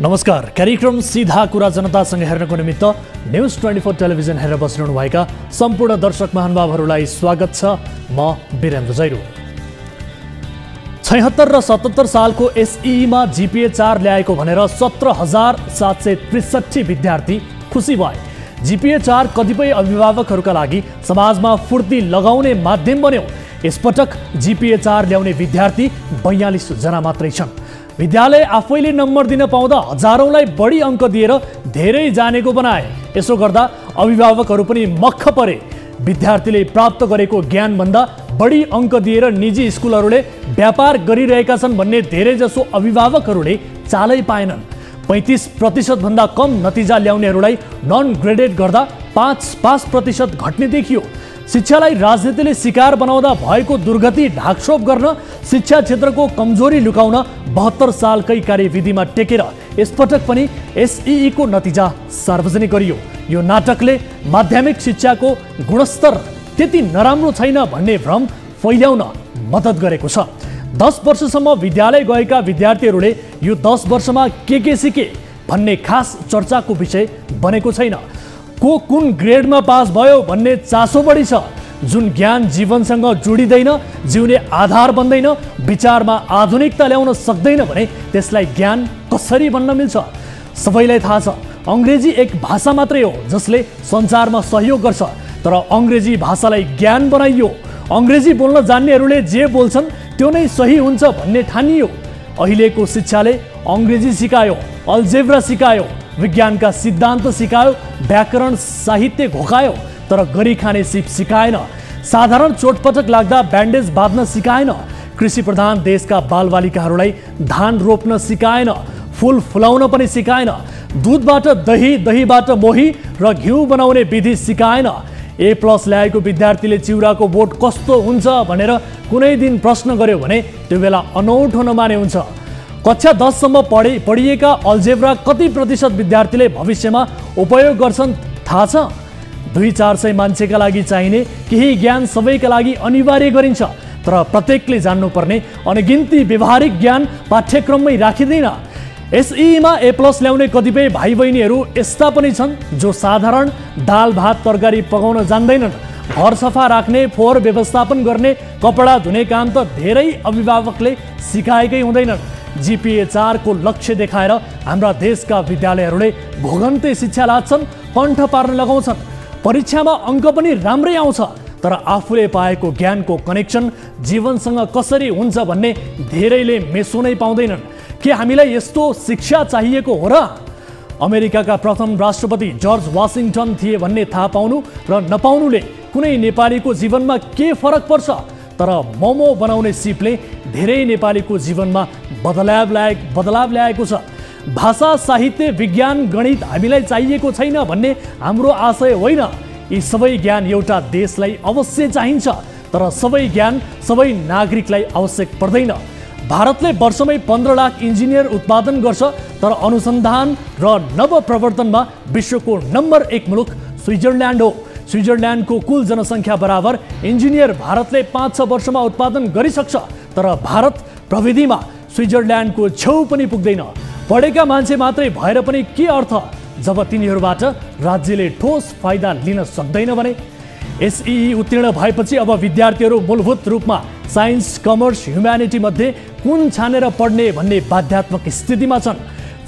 नमस्कार। कार्यक्रम सीधा कुरा जनतासँग हेर्नको निमित्त न्यूज 24 टेलिभिजन हेरेर बसिरहनु भएका सम्पूर्ण दर्शक महानुभावहरूलाई स्वागत छ। म वीरेन्द्र जैरू। 76 र 77 सालको एसईमा जीपीए 4 ल्याएको भनेर 17,763 विद्यार्थी खुसी भए। जीपीए 4 कतिपय अभिभावकहरूका लागि समाजमा फुर्ती लगाउने माध्यम बन्यो। यसपटक जीपीए 4 ल्याउने विद्यार्थी 42 जना मात्रै छन्। विद्यालय आफैले नम्बर दिन पाउँदा हजारौंलाई बढी अङ्क दिएर धेरै जानेको बनाए। यसो गर्दा अभिभावकहरू पनि मक्ख परे। विद्यार्थीले प्राप्त गरेको ज्ञानभन्दा बढी अङ्क दिएर निजी स्कुलहरूले व्यापार गरिरहेका छन् भन्ने धेरैजसो अभिभावकहरूले चालै पाएनन्। 35% भन्दा कम नतिजा ल्याउनेहरूलाई नन ग्रेडेड गर्दा 5% घट्ने देखियो। शिक्षालाई राजनीतिले शिकार बनाउँदा भएको दुर्गति ढाकछोप गर्न, शिक्षा क्षेत्रको कमजोरी लुकाउन 72 सालकै कार्यविधिमा टेकेर यसपटक पनि एसईई को नतिजा सार्वजनिक गरियो। यो नाटकले माध्यमिक शिक्षाको गुणस्तर त्यति नराम्रो छैन भन्ने भ्रम फैल्याउन मद्दत गरेको छ। 10 वर्षसम्म विद्यालय गएका विद्यार्थीहरूले यो 10 वर्षमा के सिके भन्ने खास चर्चाको विषय बनेको छैन। को कुन ग्रेडमा पास भयो भन्ने चासो बढी छ। जुन ज्ञान जीवनसँग जोडिँदैन, जिउने आधार बन्दैन, विचारमा आधुनिकता ल्याउन सक्दैन भने त्यसलाई ज्ञान कसरी भन्न मिल्छ? सबैलाई थाहा छ, अङ्ग्रेजी एक भाषा मात्रै हो जसले संसारमा सहयोग गर्छ। तर अङ्ग्रेजी भाषालाई ज्ञान बनाइयो। अङ्ग्रेजी बोल्न जान्नेहरूले जे बोल्छन् त्यो नै सही हुन्छ भन्ने ठानियो। अहिलेको शिक्षाले अङ्ग्रेजी सिकायो, अल्जेब्रा सिकायो, विज्ञानका सिद्धान्त सिकायो, व्याकरण साहित्य घोकायो, तर गरी खाने सिप सिकाएन। साधारण चोटपटक लाग्दा ब्यान्डेज बाँध्न सिकाएन। कृषि प्रधान देशका बालबालिकाहरूलाई धान रोप्न सिकाएन। फुल फुलाउन पनि सिकाएन। दुधबाट दही, दहीबाट मोही र घिउ बनाउने विधि सिकाएन। A+ ल्याएको विद्यार्थीले चिउराको बोट कस्तो हुन्छ भनेर कुनै दिन प्रश्न गर्यो भने त्यो बेला अनौठो नमाने हुन्छ। कक्षा 10 सम्म पढिएका अल्जेब्रा कति प्रतिशत विद्यार्थीले भविष्यमा उपयोग गर्छन् थाहा छ? 200-400 मान्छेका लागि चाहिने केही ज्ञान सबैका लागि अनिवार्य गरिन्छ। तर प्रत्येकले जान्नुपर्ने अनगिन्ती व्यवहारिक ज्ञान पाठ्यक्रममै राखिँदैन। एसईमा A+ ल्याउने कतिपय भाइ बहिनीहरू यस्ता पनि छन् जो साधारण दाल भात तरकारी पकाउन जान्दैनन्। घर सफा राख्ने, फोहोर व्यवस्थापन गर्ने, कपडा धुने काम त धेरै अभिभावकले सिकाएकै हुँदैनन्। जीपीए 4 को लक्ष्य देखाएर हाम्रा देशका विद्यालयहरूले भोगन्ते शिक्षा लाच्छन्, कण्ठ पार्न लगाउँछन्। परीक्षामा अङ्क पनि राम्रै आउँछ, तर आफूले पाएको ज्ञानको कनेक्सन जीवनसँग कसरी हुन्छ भन्ने धेरैले मेसो नै पाउँदैनन्। के हामीलाई यस्तो शिक्षा चाहिएको हो र? अमेरिकाका प्रथम राष्ट्रपति जर्ज वाशिङटन थिए भन्ने थाहा पाउनु र नपाउनुले कुनै नेपालीको जीवनमा के फरक पर्छ? तर मोमो बनाउने सिपले धेरै नेपालीको जीवनमा बदलाव ल्याएको छ। भाषा, साहित्य, विज्ञान, गणित हामीलाई चाहिएको छैन भन्ने हाम्रो आशय होइन। यी सबै ज्ञान एउटा देशलाई अवश्य चाहिन्छ, तर सबै ज्ञान सबै नागरिकलाई आवश्यक पर्दैन। भारतले वर्षमै 15 लाख इन्जिनियर उत्पादन गर्छ, तर अनुसन्धान र नवप्रवर्तनमा विश्वको नम्बर 1 मुलुक स्विजरल्यान्ड हो। स्विजरल्यान्डको कुल जनसङ्ख्या बराबर इन्जिनियर भारतले 5-6 वर्षमा उत्पादन गरिसक्छ, तर भारत प्रविधिमा स्विजरल्यान्डको छेउ पनि पुग्दैन। पढेका मान्छे मात्रै भएर पनि के अर्थ जब तिनीहरूबाट राज्यले ठोस फाइदा लिन सक्दैन भने? एसईई उत्तीर्ण भएपछि अब विद्यार्थीहरू मूलभूत रूपमा साइन्स, कमर्स, ह्युम्यानिटी मध्ये कुन छानेर पढ्ने भन्ने बाध्यात्मक स्थितिमा छन्।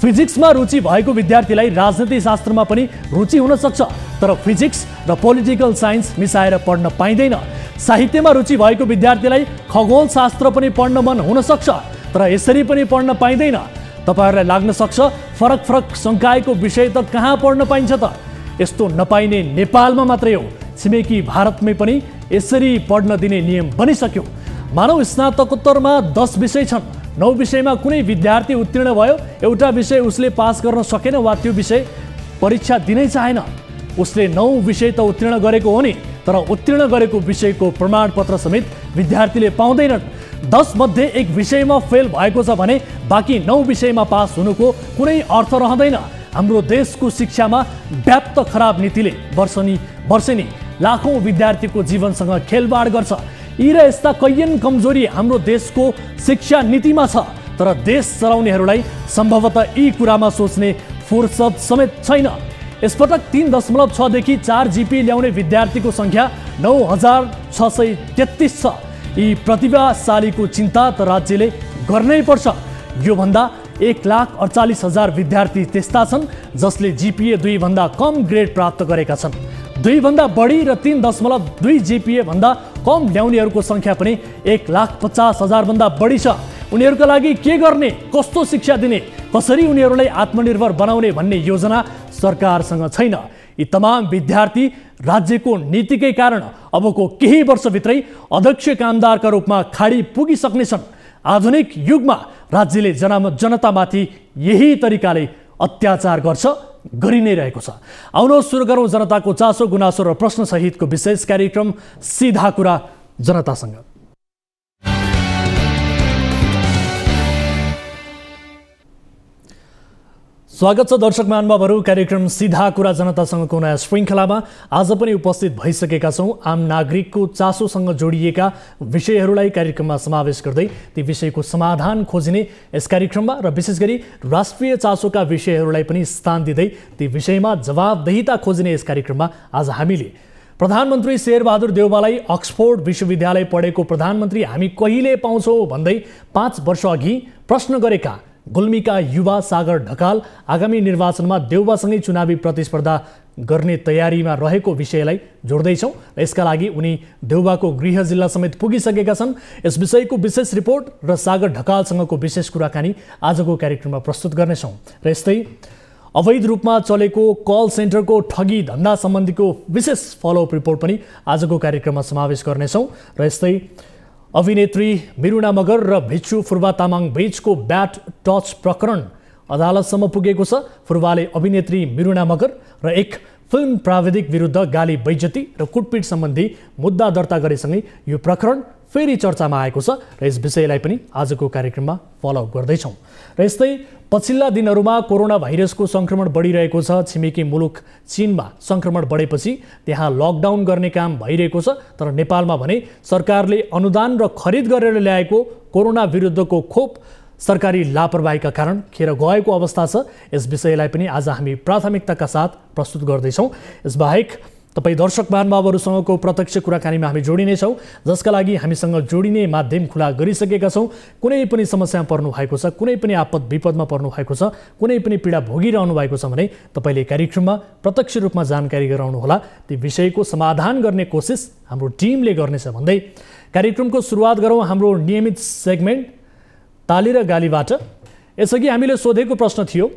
फिजिक्समा रुचि भएको विद्यार्थीलाई राजनीति शास्त्रमा पनि रुचि हुन सक्छ, तर फिजिक्स र पोलिटिकल साइन्स मिसाएर पढ्न पाइँदैन। साहित्यमा रुचि भएको विद्यार्थीलाई खगोल शास्त्र पनि पढ्न मन हुन सक्छ, तर यसरी पनि पढ्न पाइँदैन। तपाईहरूलाई लाग्न सक्छ फरक संकायको विषय त कहाँ पढ्न पाइन्छ त? यस्तो नपाइने नेपालमा मात्रै हो, छिमेकी भारतमै पनि यसरी पढ्न दिने नियम बनिसक्यो। मानव स्नातकोत्तरमा 10 विषय छन्। 9 विषयमा कुनै विद्यार्थी उत्तीर्ण भयो, एउटा विषय उसले पास गर्न सकेन वा त्यो विषय परीक्षा दिनै चाहेन। उसले 9 विषय त उत्तीर्ण गरेको हो नि, तर उत्तीर्ण गरेको विषयको प्रमाणपत्र समेत विद्यार्थीले पाउँदैनन्। 10 मध्ये 1 विषयमा फेल भएको छ भने बाँकी 9 विषयमा पास हुनुको कुनै अर्थ रहँदैन। हाम्रो देशको शिक्षामा व्याप्त खराब नीतिले वर्षेनी लाखौं विद्यार्थीको जीवनसँग खेलबाड गर्छ। यी र यस्ता कैयन कमजोरी हाम्रो देशको शिक्षा नीतिमा छ। तर देश चलाउनेहरूलाई सम्भवतः यी कुरामा सोच्ने फुर्सद समेत छैन। यसपटक 3.6 देखि 4 जिपिए ल्याउने विद्यार्थीको सङ्ख्या 9633 छ। यी प्रतिभाशालीको चिन्ता त राज्यले गर्नै पर्छ। योभन्दा 1,48,000 विद्यार्थी त्यस्ता छन् जसले जिपिए 2 भन्दा कम ग्रेड प्राप्त गरेका छन्। 2 भन्दा बढी र 3.2 जिपिए भन्दा कम ल्याउनेहरूको सङ्ख्या पनि 1,50,000 भन्दा बढी छ। उनीहरूका लागि के गर्ने, कस्तो शिक्षा दिने, कसरी उनीहरूलाई आत्मनिर्भर बनाउने भन्ने योजना सरकारसँग छैन। यी तमाम विद्यार्थी राज्यको नीतिकै कारण अबको केही वर्षभित्रै अध्यक्ष कामदारका रूपमा खाडी पुगिसक्नेछन्। आधुनिक युगमा राज्यले जनतामाथि यही तरिकाले अत्याचार गर्छ, गरि नै रहेको छ। आउनुहोस् सुरु गरौँ जनताको चासो गुनासो र प्रश्न सहितको विशेष कार्यक्रम सीधा कुरा जनतासँग। स्वागत छ दर्शक महानुभावहरू, कार्यक्रम सीधा कुरा जनतासँगको नयाँ श्रृङ्खलामा आज पनि उपस्थित भइसकेका छौँ। आम नागरिकको चासोसँग जोडिएका विषयहरूलाई कार्यक्रममा समावेश गर्दै ती विषयको समाधान खोजिने यस कार्यक्रममा र विशेष गरी राष्ट्रिय चासोका विषयहरूलाई पनि स्थान दिँदै ती विषयमा जवाबदेहिता खोजिने यस कार्यक्रममा आज हामीले प्रधानमन्त्री शेरबहादुर देउवालाई अक्सफोर्ड विश्वविद्यालय पढेको प्रधानमन्त्री हामी कहिले पाउँछौँ भन्दै 5 वर्ष अघि प्रश्न गरेका गुल्मीका युवा सागर ढकाल आगामी निर्वाचनमा देउवासँगै चुनावी प्रतिस्पर्धा गर्ने तयारीमा रहेको विषयलाई जोड्दैछौँ र यसका लागि उनी देउवाको गृह जिल्ला समेत पुगिसकेका छन्। यस विषयको विशेष रिपोर्ट र सागर ढकालसँगको विशेष कुराकानी आजको कार्यक्रममा प्रस्तुत गर्नेछौँ। र यस्तै अवैध रूपमा चलेको कल सेन्टरको ठगी धन्दा सम्बन्धीको विशेष फलोअप रिपोर्ट पनि आजको कार्यक्रममा समावेश गर्नेछौँ। र यस्तै अभिनेत्री मिरुना मगर र भिक्षु फुर्बा तामाङ बीचको ब्याट टच प्रकरण अदालतसम्म पुगेको छ। फुर्बाले अभिनेत्री मिरुना मगर र एक फिल्म प्राविधिक विरुद्ध गाली बैज्जती र कुटपिट सम्बन्धी मुद्दा दर्ता गरेसँगै यो प्रकरण फेरि चर्चामा आएको छ र यस विषयलाई पनि आजको कार्यक्रममा फलोअप गर्दैछौँ। र यस्तै पछिल्ला दिनहरूमा कोरोना भाइरसको सङ्क्रमण बढिरहेको छ। छिमेकी मुलुक चीनमा सङ्क्रमण बढेपछि त्यहाँ लकडाउन गर्ने काम भइरहेको छ। तर नेपालमा भने सरकारले अनुदान र खरिद गरेर ल्याएको कोरोना विरुद्धको खोप सरकारी लापरवाहीका कारण खेर गएको अवस्था छ। यस विषयलाई पनि आज हामी प्राथमिकताका साथ प्रस्तुत गर्दैछौँ। यसबाहेक तपाईँ दर्शक महानुभावहरूसँगको प्रत्यक्ष कुराकानीमा हामी जोडिनेछौँ, जसका लागि हामीसँग जोडिने माध्यम खुला गरिसकेका छौँ। कुनै पनि समस्यामा पर्नु भएको छ, कुनै पनि आपद विपदमा पर्नु भएको छ, कुनै पनि पीडा भोगिरहनु भएको छ भने तपाईँले कार्यक्रममा प्रत्यक्ष रूपमा जानकारी गराउनुहोला। ती विषयको समाधान गर्ने कोसिस हाम्रो टिमले गर्नेछ भन्दै कार्यक्रमको सुरुवात गरौँ हाम्रो नियमित सेगमेन्ट ताली र गालीबाट। यसअघि हामीले सोधेको प्रश्न थियो,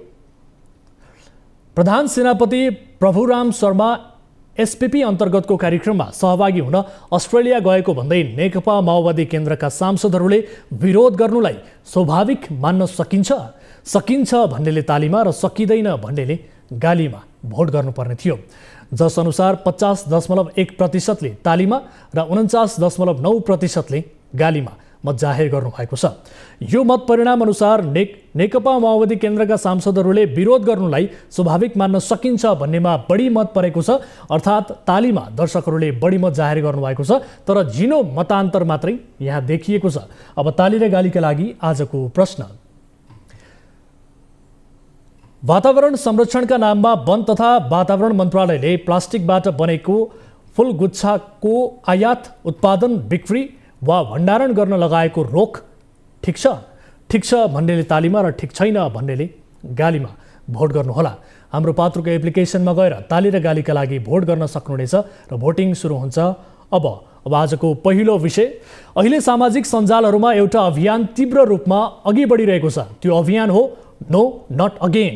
प्रधान सेनापति प्रभुराम शर्मा एसपीपी अन्तर्गतको कार्यक्रममा सहभागी हुन अस्ट्रेलिया गएको भन्दै नेकपा माओवादी केन्द्रका सांसदहरूले विरोध गर्नुलाई स्वाभाविक मान्न सकिन्छ भन्नेले तालीमा र सकिँदैन भन्नेले गालीमा भोट गर्नुपर्ने थियो। जसअनुसार 50.1%ले तालीमा र 49.9%ले गालीमा मत जाहेर गर्नुभएको छ। यो मत परिणाम अनुसार नेकपा माओवादी केन्द्रका सांसदहरूले विरोध गर्नुलाई स्वाभाविक मान्न सकिन्छ भन्नेमा बढी मत परेको छ। अर्थात् तालीमा दर्शकहरूले बढी मत जाहेर गर्नुभएको छ, तर झिनो मतान्तर मात्रै यहाँ देखिएको छ। अब ताली र गालीका लागि आजको प्रश्न, वातावरण संरक्षणका नाममा वन तथा वातावरण मन्त्रालयले प्लास्टिकबाट बनेको फूलगुच्छाको आयात, उत्पादन, बिक्री वा भण्डारण गर्न लगाएको रोक ठिक छ भन्नेले तालीमा र ठिक छैन भन्नेले गालीमा भोट गर्नुहोला। हाम्रो पात्रोको एप्लिकेसनमा गएर ताली र गालीका लागि भोट गर्न सक्नुहुनेछ र भोटिङ सुरु हुन्छ अब आजको पहिलो विषय, अहिले सामाजिक सञ्जालहरूमा एउटा अभियान तीव्र रूपमा अघि बढिरहेको छ। त्यो अभियान हो नो नट अगेन।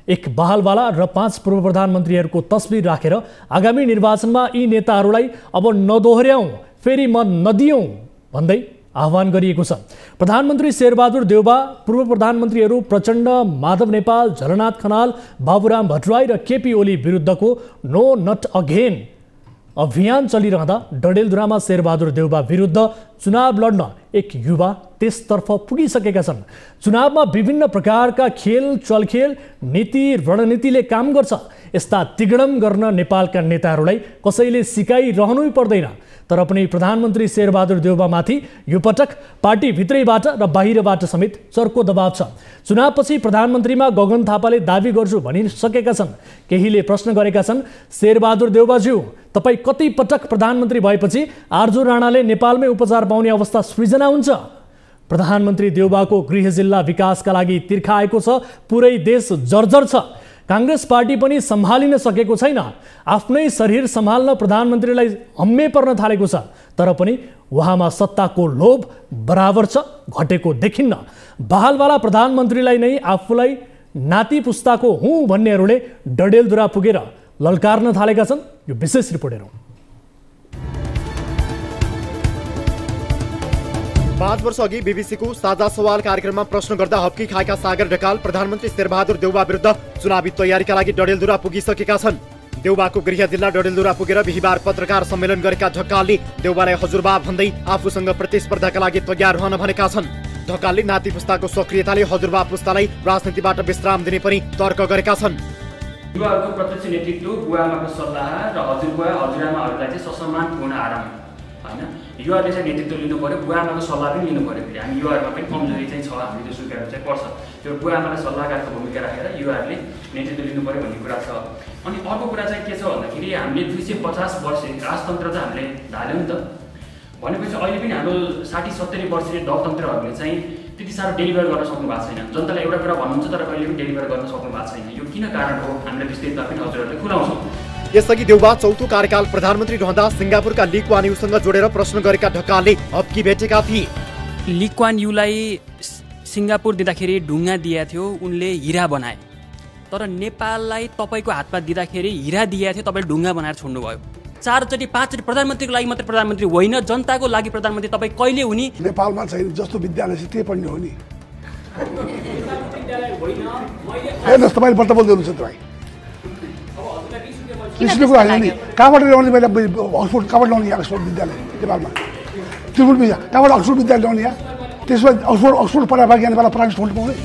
एक बहालवाला र 5 पूर्व प्रधानमन्त्रीहरूको तस्बिर राखेर आगामी निर्वाचनमा यी नेताहरूलाई अब नदोहोर्याउँ, फेरि मन नदियौँ भन्दै आह्वान गरिएको छ। प्रधानमन्त्री शेरबहादुर देउवा, पूर्व प्रधानमन्त्रीहरू प्रचण्ड, माधव नेपाल, झलनाथ खनाल, बाबुराम भट्टराई र केपी ओली विरुद्धको नो नट अगेन अभियान चलिरहँदा डडेलधुरामा शेरबहादुर देउवा विरुद्ध चुनाव लड्न एक युवा त्यसतर्फ पुगिसकेका छन्। चुनावमा विभिन्न प्रकारका खेल, चलखेल, नीति, रणनीतिले काम गर्छ। यस्ता तिगडम गर्न नेपालका नेताहरूलाई कसैले सिकाइरहनै पर्दैन। तर पनि प्रधानमन्त्री शेरबहादुर देउवामाथि यो पटक पार्टी भित्रैबाट र बाहिरबाट समेत चर्को दबाव छ। चुनावपछि प्रधानमन्त्रीमा गगन थापाले दाबी गर्छु भनिसकेका छन्। केहीले प्रश्न गरेका छन्, शेरबहादुर देउवाज्यू, तपाईँ कति पटक प्रधानमन्त्री भएपछि आर्जु राणाले नेपालमै उपचार पाउने अवस्था सृजना हुन्छ? प्रधानमन्त्री देउवाको गृह जिल्ला विकासका लागि तिर्खा आएको छ। पुरै देश जर्जर छ। कांग्रेस पार्टी पनि सम्हालिन सकेको छैन। आफ्नै शरीर सम्हाल्न प्रधानमन्त्रीलाई हम्मे पर्न थालेको छ। तर पनि उहाँमा सत्ताको लोभ बराबर छ, घटेको देखिन्न। बहालवाला प्रधानमन्त्रीलाई नै आफूलाई नाति पुस्ताको हुँ भन्नेहरूले डडेलधुरा पुगेर ललकार्न थालेका छन्। यो विशेष रिपोर्ट हेरौँ। 5 वर्ष अघि बीबीसीको साझा सवाल कार्यक्रममा प्रश्न गर्दा हप्की खाएका सागर ढकाल प्रधानमन्त्री शेरबहादुर देउवा विरुद्ध चुनावी तयारीका लागि डडेलधुरा पुगिसकेका छन्। देउवाको गृह जिल्ला डडेलधुरा पुगेर बिहीबार पत्रकार सम्मेलन गरेका ढकालले देउवालाई हजुरबा भन्दै आफूसँग प्रतिस्पर्धाका लागि तयार रहन भनेका छन्। ढकालले नाति पुस्ताको सक्रियताले हजुरबा पुस्तालाई राजनीतिबाट विश्राम दिने पनि तर्क गरेका छन्। युवाहरूको प्रत्यक्ष नेतृत्व, बुवाआमाको सल्लाह र हजुरबुवा हजुरआमाहरूलाई चाहिँ ससम्मानपूर्ण आराम हैन, युवाले चाहिँ नेतृत्व लिनु पर्यो, बुवाआमाको सल्लाह पनि लिनु पर्यो। फेरि हामी युवाहरूमा पनि कमजोरी चाहिँ छ, हामीले त्यो स्वीकार चाहिँ पर्छ। त्यो बुवाआमालाई सल्लाहकारको भूमिका राखेर युवाहरूले नेतृत्व लिनु पर्यो भन्ने कुरा छ। अनि अर्को कुरा चाहिँ के छ भन्दाखेरि हामीले 250 वर्ष राजतन्त्र त हामीले ढाल्यौँ नि त। भनेपछि अहिले पनि हाम्रो 60-70 वर्षीय दलतन्त्रहरूले चाहिँ त्यति साह्रो डेलिभर गर्न सक्नु भएको छैन। जनतालाई एउटा कुरा भन्नुहुन्छ तर कहिले पनि डेलिभर गर्न सक्नु भएको छैन। यो किन कारण हो? हामीले विस्तृतमा पनि हजुरहरूले खुलाउँछौँ। यसअघि देउवा चौथो कार्यकाल प्रधानमन्त्री रहँदा सिङ्गापुरका ली कुआन यूसँग जोडेर प्रश्न गरेका ढकालले हप्की भेटेका थिए। ली कुआन यूलाई सिङ्गापुर दिँदाखेरि ढुङ्गा दिएको थियो, उनले हिरा बनाए। तर नेपाललाई तपाईँको हातमा दिँदाखेरि हिरा दिएको थियो, तपाईँले ढुङ्गा बनाएर छोड्नुभयो। 4चोटि 5चोटि प्रधानमन्त्रीको लागि मात्रै प्रधानमन्त्री होइन, जनताको लागि प्रधानमन्त्री तपाईँ कहिले हुने? नेपालमा छैन जस्तो विद्यालय छ त्यही पढ्ने हो नि। हेर्नुहोस् तपाईँले बल्ल बोल्दै हुनुहुन्छ तपाईँ। कृष्णको होइन नि, कहाँबाट ल्याउने पहिला अक्सफोर्ड कहाँबाट ल्याउने यहाँ अक्सफोर्ड विद्यालय नेपालमा? त्रिपुर कहाँबाट अक्सफोर्ड विद्यालय ल्याउने यहाँ? त्यसमा अक्सफोर्ड पढाएर बाँकी नेपालमा प्राइभेट स्कुल पाउने।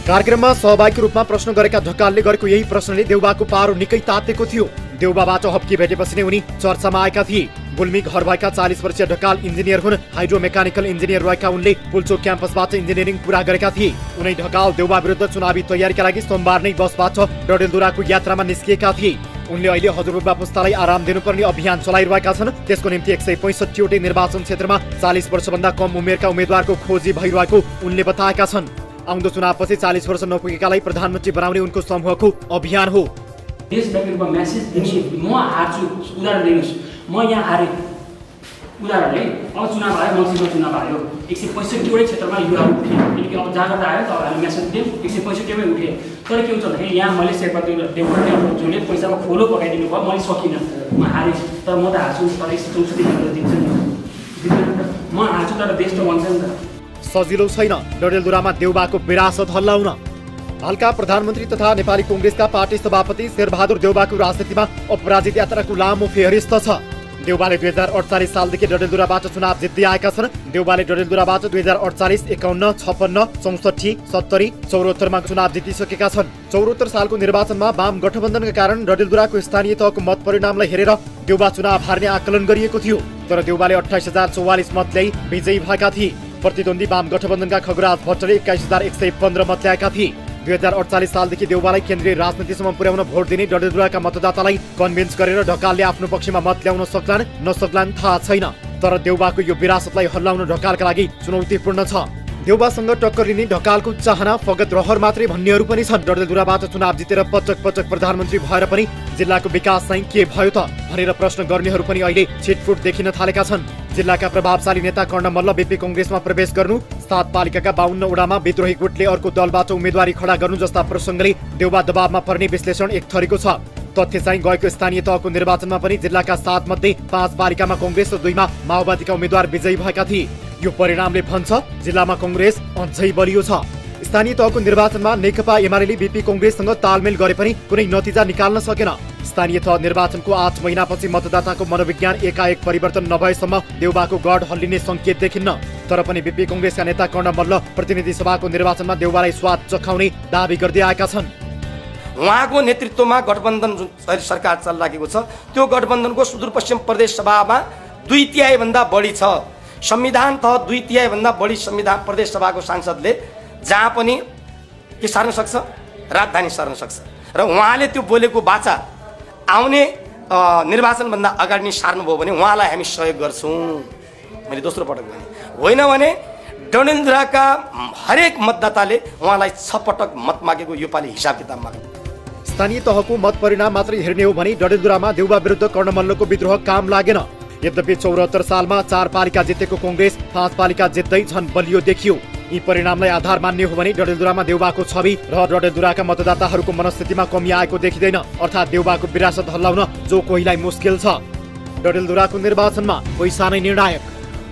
कार्यक्रममा सहभागीको रूपमा प्रश्न गरेका ढकालले गरेको यही प्रश्नले देउवाको पारो निकै तातेको थियो। देउवाबाट हप्की भेटेपछि नै उनी चर्चामा आएका थिए। गुल्मी घर भएका 40 वर्षीय ढकाल इन्जिनियर हुन्। हाइड्रो मेकानिकल इन्जिनियर रहेका उनले पुल्चोक क्याम्पसबाट इन्जिनियरिङ पूरा गरेका थिए। उनै ढकाल देउवा विरुद्ध चुनावी तयारीका लागि सोमबार नै बसबाट डडेलधुराको यात्रामा निस्किएका थिए। उनले अहिले हजुरबा पुस्तालाई आराम दिनुपर्ने अभियान चलाइरहेका छन्। त्यसको निम्ति 165 वटै निर्वाचन क्षेत्रमा 40 वर्षभन्दा कम उमेरका उम्मेद्वारको खोजी भइरहेको उनले बताएका छन्। आउँदो चुनावपछि 40 वर्ष नपुगेकालाई प्रधानमन्त्री बनाउने उनको समूहको अभियान हो। देशव्यापी रूपमा मेसेज दिने, म हार्छु, उदाहरण दिनुहोस्, म यहाँ हारेँ, उदाहरण है, अब चुनाव आयो, मङ्सिरमा चुनाव आयो, 165 वटै क्षेत्रमा युवाहरू उठे, किनकि अब जाँगर आयो त हामीले मेसेज दियौँ, 165 वटै उठे। तर के हुन्छ भन्दाखेरि यहाँ मैले शेरबहादुर देउवाले जसले पैसामा खोलो पकाइदिनु भयो, मैले सकिनँ, म हारेँ। तर म त हार्छु, तर 164 भनेर दिन्छ नि, म हार्छु तर देश त भन्छ नि त। सजिलो छैन डडेलधुरामा देउवाको विरासत हल्लाउन। हालका प्रधानमन्त्री तथा नेपाली कांग्रेसका पार्टी सभापति शेरबहादुर देउवाको राजनीतिमा अपराजित यात्राको लामो फेहरिस्त छ। देउवाले 2048 सालदेखि डडेलधुराबाट चुनाव जित्दै आएका छन्। देउवाले डडेलधुराबाट 2048, 51, 56, 64, 70, 74 मा चुनाव जितिसकेका छन्। 74 सालको निर्वाचनमा वाम गठबन्धनका कारण डडेलधुराको स्थानीय तहको मत परिणामलाई हेरेर देउवा चुनाव हार्ने आकलन गरिएको थियो। तर देउवाले 28,044 मत ल्याई विजयी भएका थिए। प्रतिद्वन्दी वाम गठबन्धनका खगराज भट्टले 21,115 मत ल्याएका थिए। 2048 सालदेखि देउवालाई केन्द्रीय राजनीतिसम्म पुर्याउन भोट दिने डडेलधुराका मतदातालाई कन्भिन्स गरेर ढकालले आफ्नो पक्षमा मत ल्याउन सक्लान् नसक्लान् थाहा छैन। तर देउवाको यो विरासतलाई हल्लाउन ढकालका लागि चुनौतीपूर्ण छ। देउवासँग टक्कर लिने ढकालको चाहना फगत रहर मात्रै भन्नेहरू पनि छन्। डडेलधुराबाट चुनाव जितेर पटक पटक प्रधानमन्त्री भएर पनि जिल्लाको विकास चाहिँ के भयो त भनेर प्रश्न गर्नेहरू पनि अहिले छिटफुट देखिन थालेका छन्। जिल्लाका प्रभावशाली नेता कर्ण मल्ल बीपी कांग्रेसमा प्रवेश गर्नु, 7 पालिकाका 52 वडामा विद्रोही गुटले अर्को दलबाट उम्मेदवारी खडा गर्नु जस्ता प्रसङ्गले देउवा दबावमा पर्ने विश्लेषण एक थरीको छ। तथ्य चाहिँ गएको स्थानीय तहको निर्वाचनमा पनि जिल्लाका 7 मध्ये 5 पालिकामा कांग्रेस र 2 मा माओवादीका उम्मेद्वार विजयी भएका थिए। यो परिणामले भन्छ जिल्लामा कांग्रेस अझै बलियो छ। स्थानीय तहको निर्वाचनमा नेकपा एमाले बीपी कांग्रेससँग तालमेल गरे पनि कुनै नतिजा निकाल्न सकेन। स्थानीय तह निर्वाचनको 8 महिनापछि मतदाताको मनोविज्ञान एकाएक परिवर्तन नभएसम्म देउवाको गढ हल्लिने संकेत देखिन्न। तर पनि बीपी कांग्रेसका नेता कर्ण मल्ल प्रतिनिधि सभाको निर्वाचनमा देउवालाई स्वाद चखाउने दाबी गर्दै आएका छन्। उहाँको नेतृत्वमा गठबन्धन जुन सरकार चलिरहेको छ त्यो गठबन्धनको सुदूरपश्चिम प्रदेश सभामा 2/3 भन्दा बढी छ। संविधान तह 2/3 भन्दा बढी संविधान प्रदेश सभाको सांसदले जहाँ पनि के सार्न सक्छ, राजधानी सार्न सक्छ। र उहाँले त्यो बोलेको वाचा आउने निर्वाचनभन्दा अगाडि नै सार्नुभयो भने उहाँलाई हामी सहयोग गर्छौँ। मैले दोस्रो पटक भने होइन भने डडेलधुराका हरेक मतदाताले उहाँलाई 6 पटक मत मागेको योपालि हिसाब किताब मागे। स्थानीय तहको मत परिणाम मात्रै हेर्ने हो भने डडेलधुरामा देउबा विरुद्ध कर्ण मल्लको विद्रोह काम लागेन। यद्यपि 74 सालमा 4 पालिका जितेको कांग्रेस 5 पालिका जित्दै झन बलियो देखियो। यी परिणामलाई आधार मान्ने हो भने डडेलधुरामा देउबाको छवि र डडेलधुराका मतदाताहरूको मनस्थितिमा कमी आएको देखिँदैन। अर्थात् देउबाको विरासत हल्लाउन जो कोहीलाई मुस्किल छ। डडेलधुराको निर्वाचनमा पैसा नै निर्णायक।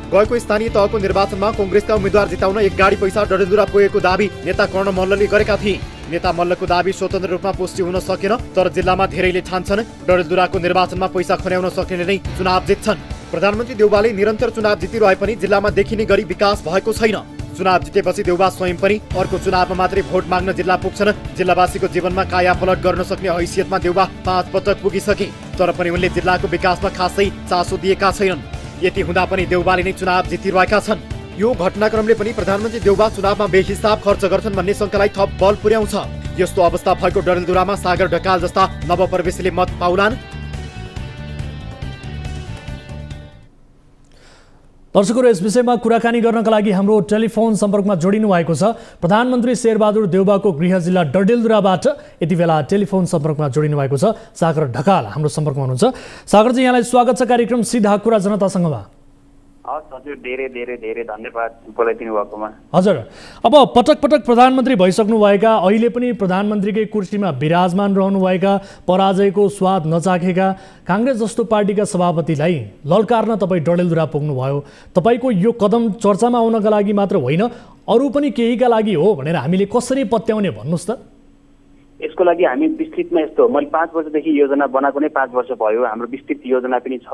गएको स्थानीय तहको निर्वाचनमा कांग्रेसका उम्मेद्वार जिताउन 1 गाडी पैसा डडेलधुरा पुगेको दाबी नेता कर्ण मल्लले गरेका थिए। नेता मल्लको दाबी स्वतन्त्र रूपमा पुष्टि हुन सकेन। तर जिल्लामा धेरैले ठान्छन् डडेलधुराको निर्वाचनमा पैसा खन्याउन सक्नेले नै चुनाव जित्छन्। प्रधानमन्त्री देउबाले निरन्तर चुनाव जितिरहे पनि जिल्लामा देखिने गरी विकास भएको छैन। चुनाव जितेपछि देउबा स्वयं पनि अर्को चुनावमा मात्रै भोट माग्न जिल्ला पुग्छन्। जिल्लावासीको जीवनमा कायापलट गर्न सक्ने हैसियतमा देउबा 5 पटक पुगिसके। तर पनि उनले जिल्लाको विकासमा खासै चासो दिएका छैनन्। यति हुँदा पनि देउबाले नै चुनाव जितिरहेका छन्। यो घटनाक्रमले पनि प्रधानमन्त्री देउबा चुनावमा बेहिसाब खर्च गर्छन् भन्ने शंकालाई थप बल पुर्याउँछ। यस्तो अवस्था भएको डडेलधुरामा सागर ढकाल जस्ता नवप्रवेशीले मत पाउलान्। दर्शकहरू, यस विषयमा कुराकानी गर्नका लागि हाम्रो टेलिफोन सम्पर्कमा जोडिनु भएको छ प्रधानमन्त्री शेरबहादुर देउबाको गृह जिल्ला डडेलधुराबाट यति बेला टेलिफोन सम्पर्कमा जोडिनु भएको छ सागर ढकाल हाम्रो सम्पर्कमा हुनुहुन्छ। सागरजी, यहाँलाई स्वागत छ कार्यक्रम सिधा कुरा जनतासँगमा। हजुर, धेरै धेरै धेरै धन्यवाद बोलाइदिनु भएकोमा। हजुर, अब पटक पटक प्रधानमन्त्री भइसक्नुभएका, अहिले पनि प्रधानमन्त्रीकै कुर्सीमा विराजमान रहनुभएका, पराजयको स्वाद नचाखेका कांग्रेस जस्तो पार्टीका सभापतिलाई ललकार्न तपाईँ डडेलधुरा पुग्नुभयो। तपाईँको यो कदम चर्चामा आउनका लागि मात्र होइन, अरू पनि केहीका लागि हो भनेर हामीले कसरी पत्याउने भन्नुहोस् त? यसको लागि हामी विस्तृतमा यस्तो, मैले 5 वर्षदेखि योजना बनाएको नै 5 वर्ष भयो। हाम्रो विस्तृत योजना पनि छ।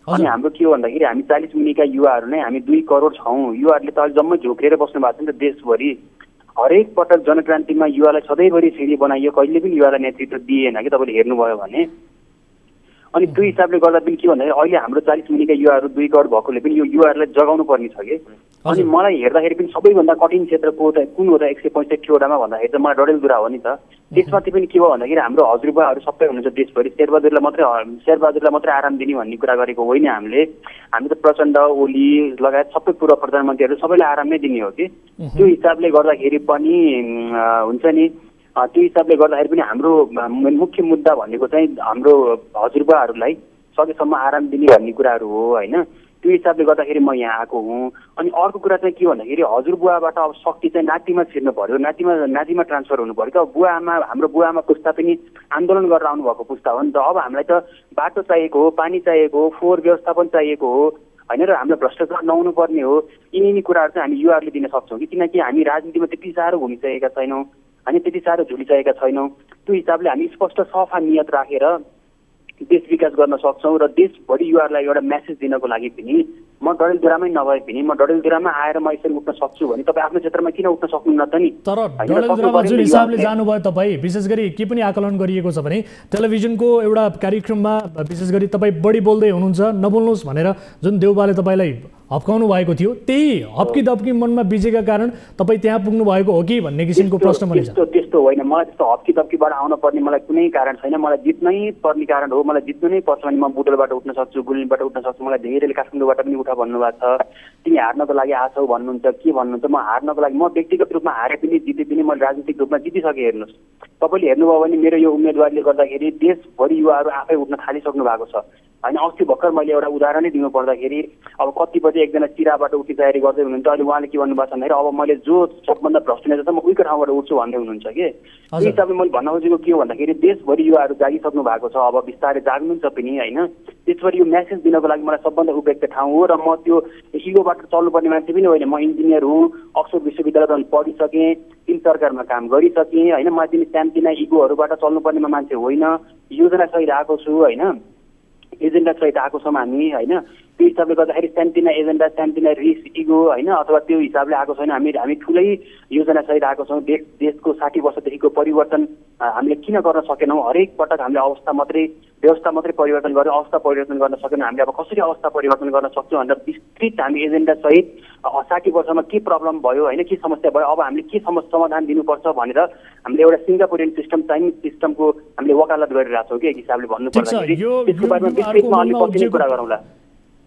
अनि हाम्रो के हो भन्दाखेरि हामी 40 मुनिका युवाहरू नै हामी 2 करोड छौँ। युवाहरूले त अहिले जम्मै झोक्रिएर बस्नु भएको छ नि त देशभरि। हरेक पटक जनक्रान्तिमा युवालाई सधैँभरि सिँढी बनाइयो, कहिले पनि युवालाई नेतृत्व दिएन कि तपाईँले हेर्नुभयो भने। अनि त्यो हिसाबले गर्दा पनि के भन्दाखेरि अहिले हाम्रो 40 मुनिका युवाहरू 2 करोड भएकोले पनि यो युवाहरूलाई जगाउनु पर्ने छ कि। अनि मलाई हेर्दाखेरि पनि सबैभन्दा कठिन क्षेत्र कुन हो त 165 वटामा भन्दाखेरि त मलाई डडेलधुरा हो नि त। त्यसमाथि पनि के भयो भन्दाखेरि हाम्रो हजुरबुवाहरू सबै हुनुहुन्छ देशभरि। शेरबहादुरलाई मात्रै आराम दिने भन्ने कुरा गरेको होइन हामीले। हामी त प्रचण्ड, ओली लगायत सबै पूर्व प्रधानमन्त्रीहरू सबैलाई आराम नै दिने हो कि। त्यो हिसाबले गर्दाखेरि पनि हुन्छ नि, त्यो हिसाबले गर्दाखेरि पनि हाम्रो मुख्य मुद्दा भनेको चाहिँ हाम्रो हजुरबुवाहरूलाई सकेसम्म आराम दिने भन्ने कुराहरू हो होइन। त्यो हिसाबले गर्दाखेरि म यहाँ आएको हुँ। अनि अर्को कुरा चाहिँ के भन्दाखेरि हजुरबुवाबाट अब शक्ति चाहिँ नातिमा छिर्नु पर्यो, नातिमा ट्रान्सफर हुनु पर्यो। अब हाम्रो बुवाआमा पुस्ता पनि आन्दोलन गरेर आउनुभएको पुस्ता हो नि त। अब हामीलाई त बाटो चाहिएको हो, पानी चाहिएको हो, फोहोर व्यवस्थापन चाहिएको हो होइन, र हामीलाई भ्रष्टाचार नहुनु पर्ने हो। यिनी कुराहरू चाहिँ हामी युवाहरूले दिन सक्छौँ कि, किनकि हामी राजनीतिमा त्यति साह्रो घुमिसकेका छैनौँ, हामी त्यति साह्रो झुलिसकेका छैनौँ। त्यो हिसाबले हामी स्पष्ट सफा नियत राखेर देश विकास गर्न सक्छौँ। र देशभरि युवाहरूलाई एउटा मेसेज दिनको लागि पनि म डडेलधुरामै नभए पनि म डडेलधुरामा आएर म यसरी उठ्न सक्छु भने तपाईँ आफ्नो क्षेत्रमा किन उठ्न सक्नुहुन्न त नि? तर डडेलधुरामा जुन हिसाबले जानुभयो तपाईँ, विशेष गरी के पनि आकलन गरिएको छ भने टेलिभिजनको एउटा कार्यक्रममा विशेष गरी तपाईँ बढी बोल्दै हुनुहुन्छ, नबोल्नुहोस् भनेर जुन देउबाले तपाईँलाई हप्काउनु भएको थियो, त्यही हप्की दप्की मनमा बिजेका कारण तपाईँ त्यहाँ पुग्नु भएको हो कि भन्ने किसिमको प्रश्न पनि छ। त्यस्तो होइन, मलाई त्यस्तो हप्की दप्कीबाट आउन पर्ने मलाई कुनै कारण छैन। मलाई जित्नै पर्ने कारण हो, मलाई जित्नु नै पर्छ भने म बुटलबाट उठ्न सक्छु, गुल्मीबाट उठ्न सक्छु। मलाई धेरैले काठमाडौँबाट पनि उठा भन्नुभएको छ, तिमी हार्नको लागि आछौ भन्नुहुन्छ, के भन्नुहुन्छ। म हार्नको लागि, म व्यक्तिगत रूपमा हारे पनि जिते पनि मैले राजनीतिक रूपमा जितिसकेँ। हेर्नुहोस्, तपाईँले हेर्नुभयो भने मेरो यो उम्मेदवारले गर्दाखेरि देशभरि युवाहरू आफै उठ्न थालिसक्नु भएको छ होइन। अस्ति भर्खर मैले एउटा उदाहरणै दिनु पर्दाखेरि अब कति बजे एकजना चिराबाट उठ्ने तयारी गर्दै हुनुहुन्छ, अहिले उहाँले के भन्नुभएको छ भन्दाखेरि अब मैले जो सबभन्दा भ्रष्ट नेता छ म उहीको ठाउँबाट उठ्छु भन्दै हुनुहुन्छ कि। त्यही हिसाबले मैले भन्न खोजेको के हो भन्दाखेरि देशभरि युवाहरू जागिसक्नु भएको छ, अब बिस्तारै जाग्नुहुन्छ पनि होइन। त्यसरी यो मेसेज दिनको लागि मलाई सबभन्दा उपयुक्त ठाउँ हो। र म त्यो इगोबाट चल्नुपर्ने मान्छे पनि होइन, म इन्जिनियर हुँ, अक्सफोर्ड विश्वविद्यालयमा पढिसकेँ, तीन सरकारमा काम गरिसकेँ होइन। म तिनी सानतिना इगोहरूबाट चल्नुपर्ने मान्छे होइन, योजना सहित आएको छु होइन, एजेन्डा सहित आएको छौँ हामी होइन। त्यो हिसाबले गर्दाखेरि सानोतिना एजेन्डा सानोतिना रिस इगो होइन अथवा त्यो हिसाबले आएको छैन। हामी ठुलै योजनासहित आएको छौँ। देशको 60 वर्षदेखिको परिवर्तन हामीले किन गर्न सकेनौँ? हरेक पटक हामीले व्यवस्था मात्रै परिवर्तन गरेर अवस्था परिवर्तन गर्न सकेनौँ। हामीले अब कसरी अवस्था परिवर्तन गर्न सक्छौँ भनेर विस्तृत हामी एजेन्डा सहित 60 वर्षमा के प्रब्लम भयो होइन, के समस्या भयो, अब हामीले के समाधान दिनुपर्छ भनेर हामीले एउटा सिङ्गापुरियन सिस्टम चाइनिज सिस्टमको हामीले वकालत गरिरहेको छौँ कि एक हिसाबले भन्नुपर्दाखेरि। त्यसको बारेमा विस्तृतमा अलि पछि कुरा गरौँला।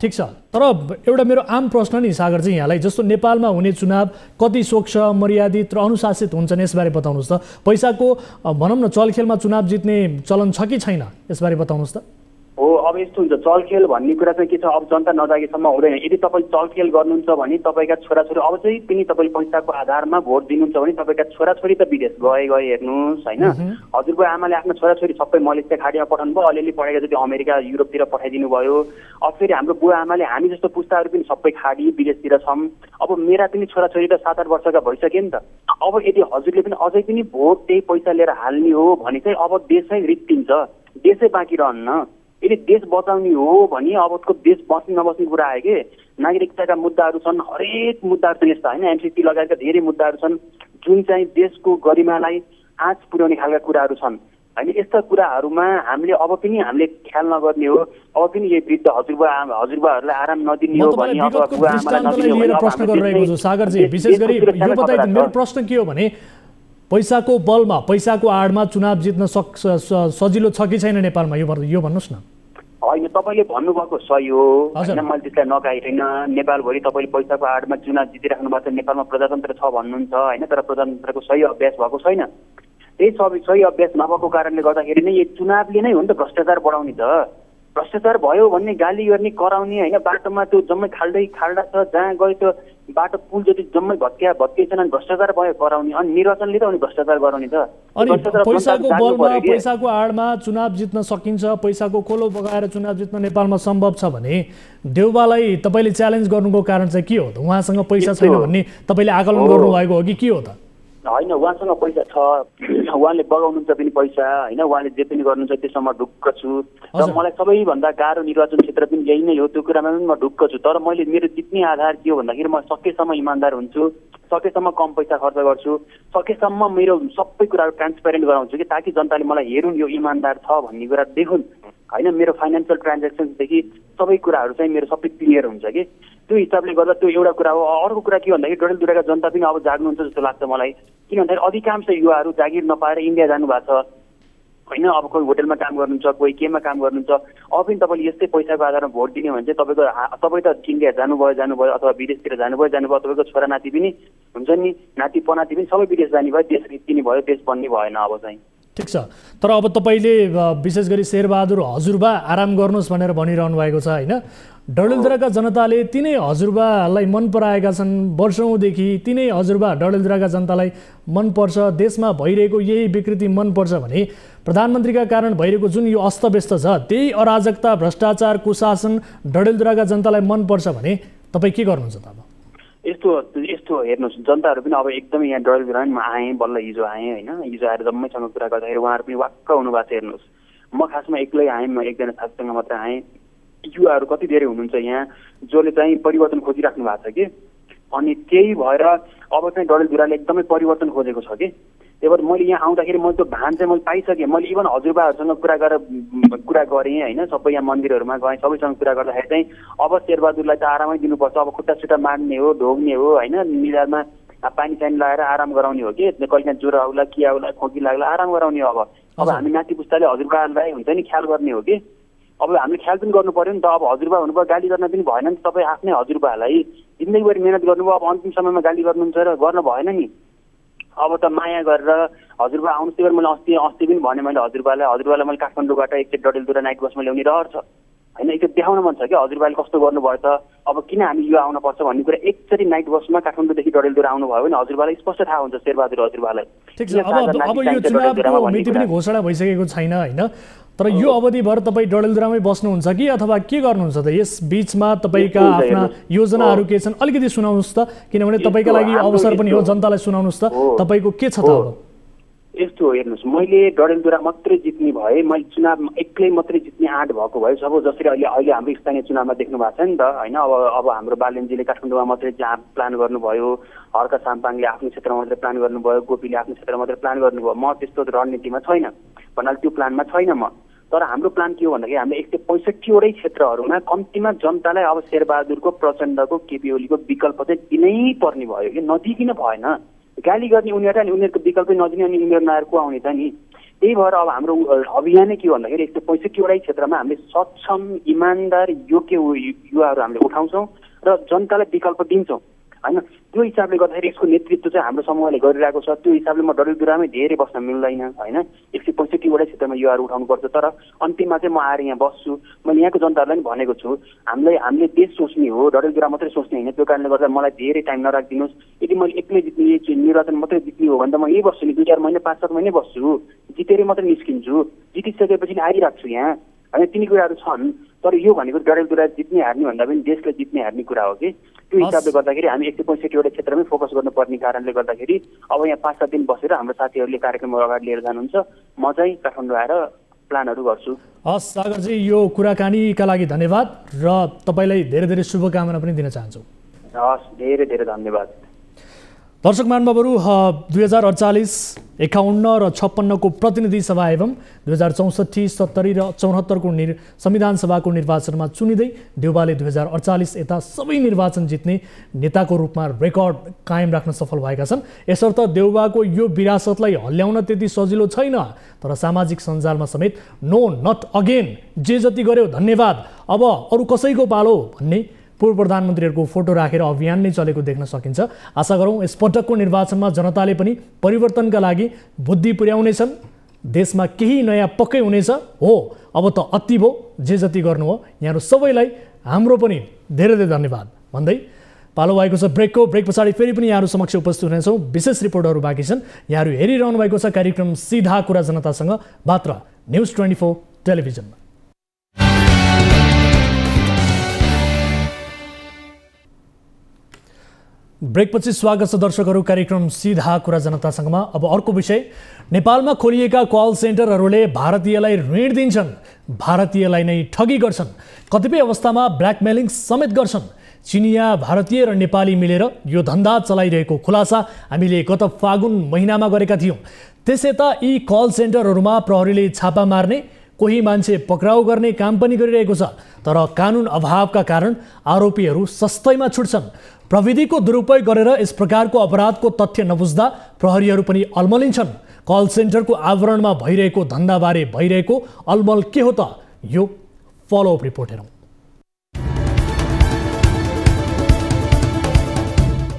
ठिक छ, तर एउटा मेरो आम प्रश्न नि सागर चाहिँ यहाँलाई, जस्तो नेपालमा हुने चुनाव कति स्वच्छ मर्यादित र अनुशासित हुन्छन् यसबारे बताउनुहोस् त। पैसाको भनौँ न चलखेलमा चुनाव जित्ने चलन छ कि छैन यसबारे बताउनुहोस् त। हो, अब यस्तो हुन्छ, चलखेल भन्ने कुरा चाहिँ के छ, अब जनता नजागेसम्म हुँदैन। यदि तपाईँ चलखेल गर्नुहुन्छ भने तपाईँका छोराछोरी अब चाहिँ पनि तपाईँ पैसाको आधारमा भोट दिनुहुन्छ भने तपाईँका छोराछोरी त विदेश गए हेर्नुहोस् होइन। हजुरको आमाले आफ्नो छोराछोरी सबै मलेसिया खाडीमा पठाउनु भयो, अलिअलि पढेको जति अमेरिका युरोपतिर पठाइदिनु भयो। अब फेरि हाम्रो बुवा आमाले हामी जस्तो पुस्ताहरू पनि सबै खाडी विदेशतिर छौँ। अब मेरा पनि छोराछोरी त 7-8 वर्षका भइसक्यो नि त। अब यदि हजुरले पनि अझै पनि भोट त्यही पैसा लिएर हाल्ने हो भने चाहिँ अब देश चाहिँ रित्तिन्छ, देशै बाँकी रहन्न। यदि देश बचाउने हो भने अबको देश बस्ने नबस्ने कुरा आयो कि नागरिकताका मुद्दाहरू छन्, हरेक मुद्दाहरू छन् यस्ता होइन, एमसिसी लगायतका धेरै मुद्दाहरू छन् जुन चाहिँ देशको गरिमालाई आँच पुर्याउने खालका कुराहरू छन् होइन। यस्ता कुराहरूमा हामीले अब पनि हामीले ख्याल नगर्ने हो, अब पनि यो वृद्ध हजुरबाहरूलाई आराम नदिने हो भने अथवा बुवा आमालाई नदिने हो भने प्रश्न गरिरहेको छु सागरजी। विशेष गरी यो बताइदिनु, मेरो प्रश्न के हो भने पैसाको बलमा पैसाको आडमा चुनाव जित्न सजिलो छ कि छैन नेपालमा, यो भन्नुहोस् न। होइन, तपाईँले भन्नुभएको सही हो होइन, मैले त्यसलाई नकाइँदैन। नेपालभरि तपाईँले पैसाको आडमा चुनाव जितिराख्नु भएको छ, नेपालमा प्रजातन्त्र छ भन्नुहुन्छ होइन, तर प्रजातन्त्रको सही अभ्यास भएको छैन। त्यही सही अभ्यास नभएको कारणले गर्दाखेरि नै यो चुनावले नै हो नि त भ्रष्टाचार बढाउने त। भ्रष्टाचार भयो भन्ने गाली गर्ने कराउने होइन, बाटोमा त्यो जम्मै खाल्डा छ, जहाँ गयो त्यो बाटो पुल जति जम्मै भत्किएछन् अनि भ्रष्टाचार भयो कराउने, अनि निर्वाचनले त अनि भ्रष्टाचार गराउने त। अनि पैसाको बलमा पैसाको आडमा चुनाव जित्न सकिन्छ, पैसाको खोलो बगाएर चुनाव जित्न नेपालमा सम्भव छ भने देउबालाई तपाईँले च्यालेन्ज गर्नुको कारण चाहिँ के हो त? उहाँसँग पैसा छैन भन्ने तपाईँले आकलन गर्नुभएको हो कि के हो त? होइन, उहाँसँग पैसा छ, उहाँले बगाउनुहुन्छ पनि पैसा होइन, उहाँले जे पनि गर्नुहुन्छ त्यसमा म ढुक्क छु। र मलाई सबैभन्दा गाह्रो निर्वाचन क्षेत्र पनि यही नै हो, त्यो कुरामा पनि म ढुक्क छु। तर मैले मेरो जित्ने आधार के हो भन्दाखेरि म सकेसम्म इमान्दार हुन्छु, सकेसम्म कम पैसा खर्च गर्छु, सकेसम्म मेरो सबै कुराहरू ट्रान्सपेरेन्ट गराउँछु कि ताकि जनताले मलाई हेरुन् यो इमान्दार छ भन्ने कुरा देखुन् होइन। मेरो फाइनेन्सियल ट्रान्जेक्सन्सदेखि सबै कुराहरू चाहिँ मेरो सबै क्लियर हुन्छ कि त्यो हिसाबले गर्दा त्यो एउटा कुरा हो। अर्को कुरा के भन्दाखेरि डडेलधुराका जनता पनि अब जाग्नुहुन्छ जस्तो लाग्छ मलाई, किन भन्दाखेरि अधिकांश युवाहरू जागिर नपाएर इन्डिया जानुभएको छ होइन। अब कोही होटलमा काम गर्नुहुन्छ, कोही केमा काम गर्नुहुन्छ। अब पनि तपाईँले यस्तै पैसाको आधारमा भोट दिने भने चाहिँ तपाईँ त इन्डिया जानुभयो अथवा विदेशतिर जानुभयो, तपाईँको छोरा नाति पनि हुन्छ नि, नाति पनाति पनि सबै विदेश जाने भयो, देश रित्तिने भयो, देश बन्ने भएन अब चाहिँ। ठिक छ, तर अब तपाईँले विशेष गरी शेरबहादुर हजुरबा आराम गर्नुहोस् भनेर भनिरहनु भएको छ होइन। डडेलधुराका जनताले तिनै हजुरबालाई मन पराएका छन् वर्षौँदेखि, तिनै हजुरबा डडेलधुराका जनतालाई मनपर्छ, देशमा भइरहेको यही विकृति मनपर्छ भने प्रधानमन्त्रीका कारण भइरहेको जुन यो अस्तव्यस्त छ त्यही अराजकता भ्रष्टाचार कुशासन डडेलधुराका जनतालाई मनपर्छ भने तपाईँ के गर्नुहुन्छ त? अब यस्तो हेर्नुहोस्, जनताहरू पनि अब एकदमै यहाँ डडेलधुरामा म आएँ, बल्ल हिजो आएँ होइन। हिजो आएर जम्मैसँग कुरा गर्दाखेरि उहाँहरू पनि वाक्क हुनुभएको छ। हेर्नुहोस्, म खासमा एक्लै आएँ, म एकजना साथीसँग मात्र आएँ। युवाहरू कति धेरै हुनुहुन्छ यहाँ जसले चाहिँ परिवर्तन खोजिराख्नु भएको छ कि, अनि त्यही भएर अब चाहिँ डडेलधुराले एकदमै परिवर्तन खोजेको छ कि। त्यही भएर मैले यहाँ आउँदाखेरि मैले त्यो भान चाहिँ मैले पाइसकेँ। मैले इभन हजुरबाहरूसँग कुरा गरेँ होइन, सबै यहाँ मन्दिरहरूमा गएँ, सबैसँग कुरा गर्दाखेरि चाहिँ अब शेरबहादुरलाई त आरामै दिनुपर्छ, अब खुट्टा सुट्टा मार्ने हो, ढोग्ने हो होइन, निधारमा पानी सानी लगाएर आराम गराउने हो कि, कहिले ज्वरो आउला के आउला खोकी लाग्ला आराम गराउने हो। अब हामी नाति पुस्ताले हजुरबालाई हुन्छ नि ख्याल गर्ने हो कि, अब हामीले ख्याल पनि गर्नु पर्यो नि त। अब हजुरबा हुनुभयो, गाली गर्न पनि भएन नि त। तपाईँ आफ्नै हजुरबालाई जिन्दगीभरि मिहिनेत गर्नुभयो, अब अन्तिम समयमा गाली गर्नुहुन्छ र गर्न भएन नि। अब त माया गरेर हजुरबा आउनुहोस्। त्यही भएर मैले अस्ति पनि भने मैले हजुरबालाई मैले काठमाडौँबाट एकचोटि डडेलधुरा नाइट बसमा ल्याउने रहर छ होइन। एकचोटि देखाउन मन छ क्या हजुरबाले कस्तो गर्नुभयो त, अब किन हामी यो आउनुपर्छ भन्ने कुरा एकचोटि नाइट बसमा काठमाडौँदेखि डडेलधुरा आउनुभयो भने हजुरबालाई स्पष्ट थाहा हुन्छ शेरबहादुर हजुरबालाई। ठिक छ, अब यो चुनावको मिति पनि घोषणा भइसकेको छैन होइन, तर यो अवधिभर तपाईँ डडेलधुरामै बस्नुहुन्छ कि अथवा के गर्नुहुन्छ त? यस बिचमा तपाईँका आफ्ना योजनाहरू के छन् अलिकति सुनाउनुहोस् त, किनभने तपाईँका लागि अवसर पनि हो, जनतालाई सुनाउनुहोस् त तपाईँको के छ त? अब यस्तो हेर्नुहोस्, मैले डडेलधुरा मात्रै जित्ने भए, मैले चुनाव एक्लै मात्रै जित्ने आँट भएको भए, सब जसरी अहिले हाम्रो स्थानीय चुनावमा देख्नु भएको छ नि त होइन। अब हाम्रो बालेनजीले काठमाडौँमा मात्रै जहाँ प्लान गर्नुभयो, हर्का साम्पाङले आफ्नो क्षेत्रमा मात्रै प्लान गर्नुभयो, गोपीले आफ्नो क्षेत्रमा मात्रै प्लान गर्नुभयो। म त्यस्तो रणनीतिमा छैन, भन्नाले त्यो प्लानमा छैन म। तर हाम्रो प्लान के हो भन्दाखेरि हामीले 165वटै क्षेत्रहरूमा कम्तीमा जनतालाई अब शेरबहादुरको, प्रचण्डको, केपी ओलीको विकल्प चाहिँ दिनै पर्ने भयो कि नदिकिन भएन। गाली गर्ने उनीहरूलाई अनि उनीहरूको विकल्पै नदिने अनि उनीहरू नआएर को आउने त नि। त्यही भएर अब हाम्रो अभियानै के भन्दाखेरि 165वटै क्षेत्रमा हामीले सक्षम, इमान्दार, योग्य युवाहरू हामीले उठाउँछौँ र जनतालाई विकल्प दिन्छौँ होइन। त्यो हिसाबले गर्दाखेरि यसको नेतृत्व चाहिँ हाम्रो समूहले गरिरहेको छ। त्यो हिसाबले म डडेलधुरामै धेरै बस्न मिल्दैन होइन। 165वटै क्षेत्रमा युवाहरू उठाउनुपर्छ। तर अन्तिममा चाहिँ म आएर यहाँ बस्छु। मैले यहाँको जनताहरूलाई पनि भनेको छु, हामीले देश सोच्ने हो, डडेलधुरा मात्रै सोच्ने होइन। त्यो कारणले गर्दा मलाई धेरै टाइम नराखिदिनुहोस्। यदि मैले एक्लै जित्ने, निर्वाचन मात्रै जित्ने हो भने त म यही बस्छु नि, 2-4 महिना 5-7 महिनै बस्छु, जितेरै मात्रै निस्किन्छु। जितिसकेपछि आइराख्छु यहाँ होइन। तिनी कुराहरू छन्। तर यो भनेको डडेलधुरा जित्ने हार्ने भन्दा पनि देशलाई जित्ने हार्ने कुरा हो कि। त्यो हिसाबले गर्दाखेरि हामी 165वटा क्षेत्रमै फोकस गर्नुपर्ने कारणले गर्दाखेरि अब यहाँ 5-7 दिन बसेर हाम्रो साथीहरूले कार्यक्रमहरू अगाडि लिएर जानुहुन्छ। म चाहिँ काठमाडौँ आएर प्लानहरू गर्छु। हस् सागरजी, यो कुराकानीका लागि धन्यवाद र तपाईँलाई धेरै धेरै शुभकामना पनि दिन चाहन्छु। हस्, धेरै धेरै धन्यवाद। दर्शक महानुभावहरू, 2048, 51 र 56 को प्रतिनिधि सभा एवं 2064, 70 र 74 को संविधान सभाको निर्वाचनमा चुनिँदै देउबाले 2048 यता सबै निर्वाचन जित्ने नेताको रूपमा रेकर्ड कायम राख्न सफल भएका छन्। यसर्थ देउबाको यो विरासतलाई हल्ल्याउन त्यति सजिलो छैन। तर सामाजिक सञ्जालमा समेत नो नट अगेन, जे जति गर्यो धन्यवाद, अब अरू कसैको पालो भन्ने पूर्व प्रधानमन्त्रीहरूको फोटो राखेर अभियान नै चलेको देख्न सकिन्छ। आशा गरौँ यसपटकको निर्वाचनमा जनताले पनि परिवर्तनका लागि बुद्धि पुर्याउनेछन्। देशमा केही नयाँ पक्कै हुनेछ। हो, अब त अति भयो, जे जति गर्नु हो। यहाँहरू सबैलाई हाम्रो पनि धेरै धेरै धन्यवाद भन्दै पालो भएको छ ब्रेकको। ब्रेक पछाडि फेरि पनि यहाँहरू समक्ष उपस्थित हुनेछौँ। विशेष रिपोर्टहरू बाँकी छन्। यहाँहरू हेरिरहनु भएको छ कार्यक्रम सीधा कुरा जनतासँग, मात्र न्युज 24 टेलिभिजनमा। ब्रेकपछि स्वागत छ दर्शकहरू कार्यक्रम सीधा कुरा जनतासँगमा। अब अर्को विषय, नेपालमा खोलिएका कल सेन्टरहरूले भारतीयलाई ऋण दिन्छन्, भारतीयलाई नै ठगी गर्छन्, कतिपय अवस्थामा ब्ल्याकमेलिङ समेत गर्छन्। चिनिया, भारतीय र नेपाली मिलेर यो धन्दा चलाइरहेको खुलासा हामीले गत फागुन महिनामा गरेका थियौँ। त्यसयता यी कल सेन्टरहरूमा प्रहरीले छापा मार्ने, कोही मान्छे पक्राउ गर्ने काम पनि गरिरहेको छ। तर कानुन अभावका कारण आरोपीहरू सस्तैमा छुट्छन्। प्रविधिको दुरुपयोग गरेर यस प्रकारको अपराधको तथ्य नबुझ्दा प्रहरीहरू पनि अल्मलिन्छन्। कल सेन्टरको आवरणमा भइरहेको धन्दाबारे भइरहेको अलमल के हो त? यो फलोअप रिपोर्ट हेरौँ।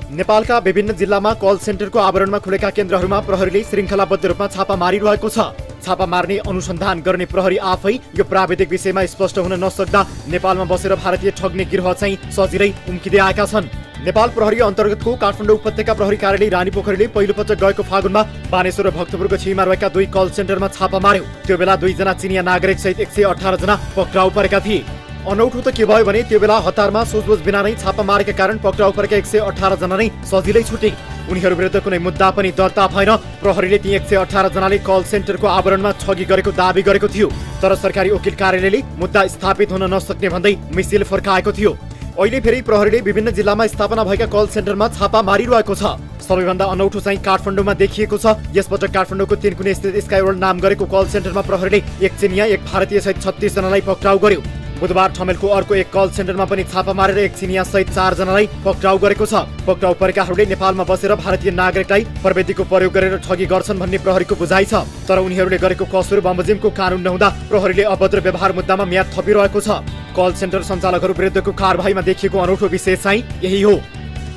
नेपालका विभिन्न जिल्लामा कल सेन्टरको आवरणमा खुलेका केन्द्रहरूमा प्रहरीले श्रृङ्खलाबद्ध रूपमा छापा मारिरहेको छ। छापा मार्ने, अनुसन्धान गर्ने प्रहरी आफै यो प्राविधिक विषयमा स्पष्ट हुन नसक्दा नेपालमा बसेर भारतीय ठग्ने गिरोह चाहिँ सजिलै उम्किँदै आएका छन्। नेपाल प्रहरी अन्तर्गतको काठमाडौँ उपत्यका प्रहरी कार्यालय रानीपोखरीले पहिलोपटक गएको फागुनमा बानेश्वर र भक्तपुरको छेउमा रहेका 2 कल सेन्टरमा छापा मार्यो। त्यो बेला 2 जना चिनिया नागरिक सहित 118 जना पक्राउ परेका थिए। अनौठो त के भयो भने त्यो बेला हतारमा सोचबुझ बिना नै छापा मारेका कारण पक्राउ परेका 118 जना नै सजिलै छुटे। उनीहरू विरुद्ध कुनै मुद्दा पनि दर्ता भएन। प्रहरीले ती 118 जनाले कल सेन्टरको आवरणमा ठगी गरेको दाबी गरेको थियो। तर सरकारी वकिल कार्यालयले मुद्दा स्थापित हुन नसक्ने भन्दै मिसिल फर्काएको थियो। अहिले फेरि प्रहरीले विभिन्न जिल्लामा स्थापना भएका कल सेन्टरमा छापा मारिरहेको छ। सबैभन्दा अनौठो चाहिँ काठमाडौँमा देखिएको छ। यसपटक काठमाडौँको 3 कुने स्थित स्काईवर्ल्ड नाम गरेको कल सेन्टरमा प्रहरीले 1 चिनिया, 1 भारतीय सहित 36 जनालाई पक्राउ गर्यो। बुधबार ठमेलको अर्को 1 कल सेन्टरमा पनि छापा मारेर 1 चिनिया सहित 4 जनालाई पक्राउ गरेको छ। पक्राउ परेकाहरूले नेपालमा बसेर भारतीय नागरिकलाई प्रविधिको प्रयोग गरेर ठगी गर्छन् भन्ने प्रहरीको बुझाइ छ। तर उनीहरूले गरेको कसुर बमोजिमको कानुन नहुँदा प्रहरीले अभद्र व्यवहार मुद्दामा म्याद थपिरहेको छ। कल सेन्टर सञ्चालकहरू विरुद्धको कारबाहीमा देखिएको अनौठो विषय चाहिँ यही हो।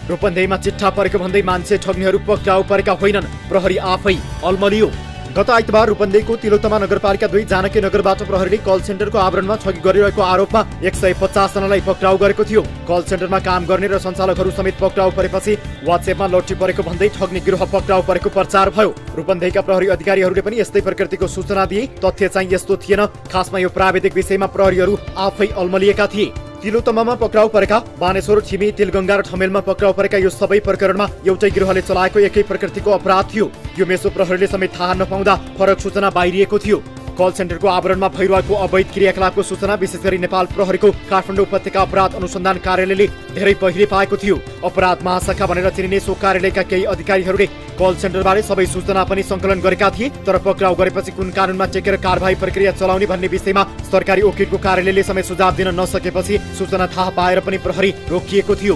रूपन्देहीमा चिट्ठा परेको भन्दै मान्छे ठग्नेहरू पक्राउ परेका होइनन्, प्रहरी आफै अल्मलियो। गत आइतबार रूपन्देहीको तिलोत्तमा नगरपालिका 2 जानकी नगरबाट प्रहरीले कल सेन्टरको आवरणमा ठगी गरिरहेको आरोपमा 150 जनालाई पक्राउ गरेको थियो। कल सेन्टरमा काम गर्ने र सञ्चालकहरू समेत पक्राउ परेपछि वाट्सएपमा लट्ठी परेको भन्दै ठग्ने गिरोह पक्राउ परेको प्रचार भयो। रूपन्देहीका प्रहरी अधिकारीहरूले पनि यस्तै प्रकृतिको सूचना दिए। तथ्य चाहिँ यस्तो थिएन। खासमा यो प्राविधिक विषयमा प्रहरीहरू आफै अल्मलिएका थिए। तिलोत्तमामा पक्राउ परेका, बानेश्वर, छिमी, तिलगङ्गा र ठमेलमा पक्राउ परेका यो सबै प्रकरणमा एउटै गिरोहले चलाएको एकै प्रकृतिको अपराध थियो। यो मेसो प्रहरीले समेत थाहा नपाउँदा फरक सूचना बाहिरिएको थियो। कल सेन्टरको आवरणमा भइरहेको अवैध क्रियाकलापको सूचना विशेष गरी नेपाल प्रहरीको काठमाडौँ उपत्यका अपराध अनुसन्धान कार्यालयले धेरै पहिले पाएको थियो। अपराध महाशाखा भनेर चिनिने सो कार्यालयका केही अधिकारीहरूले कल सेन्टरबारे सबै सूचना पनि सङ्कलन गरेका थिए, तर पक्राउ गरेपछि कुन कानुनमा टेकेर कारबाही प्रक्रिया चलाउने भन्ने विषयमा सरकारी वकिलको कार्यालयले समेत सुझाव दिन नसकेपछि सूचना थाहा पाएर पनि प्रहरी रोकिएको थियो।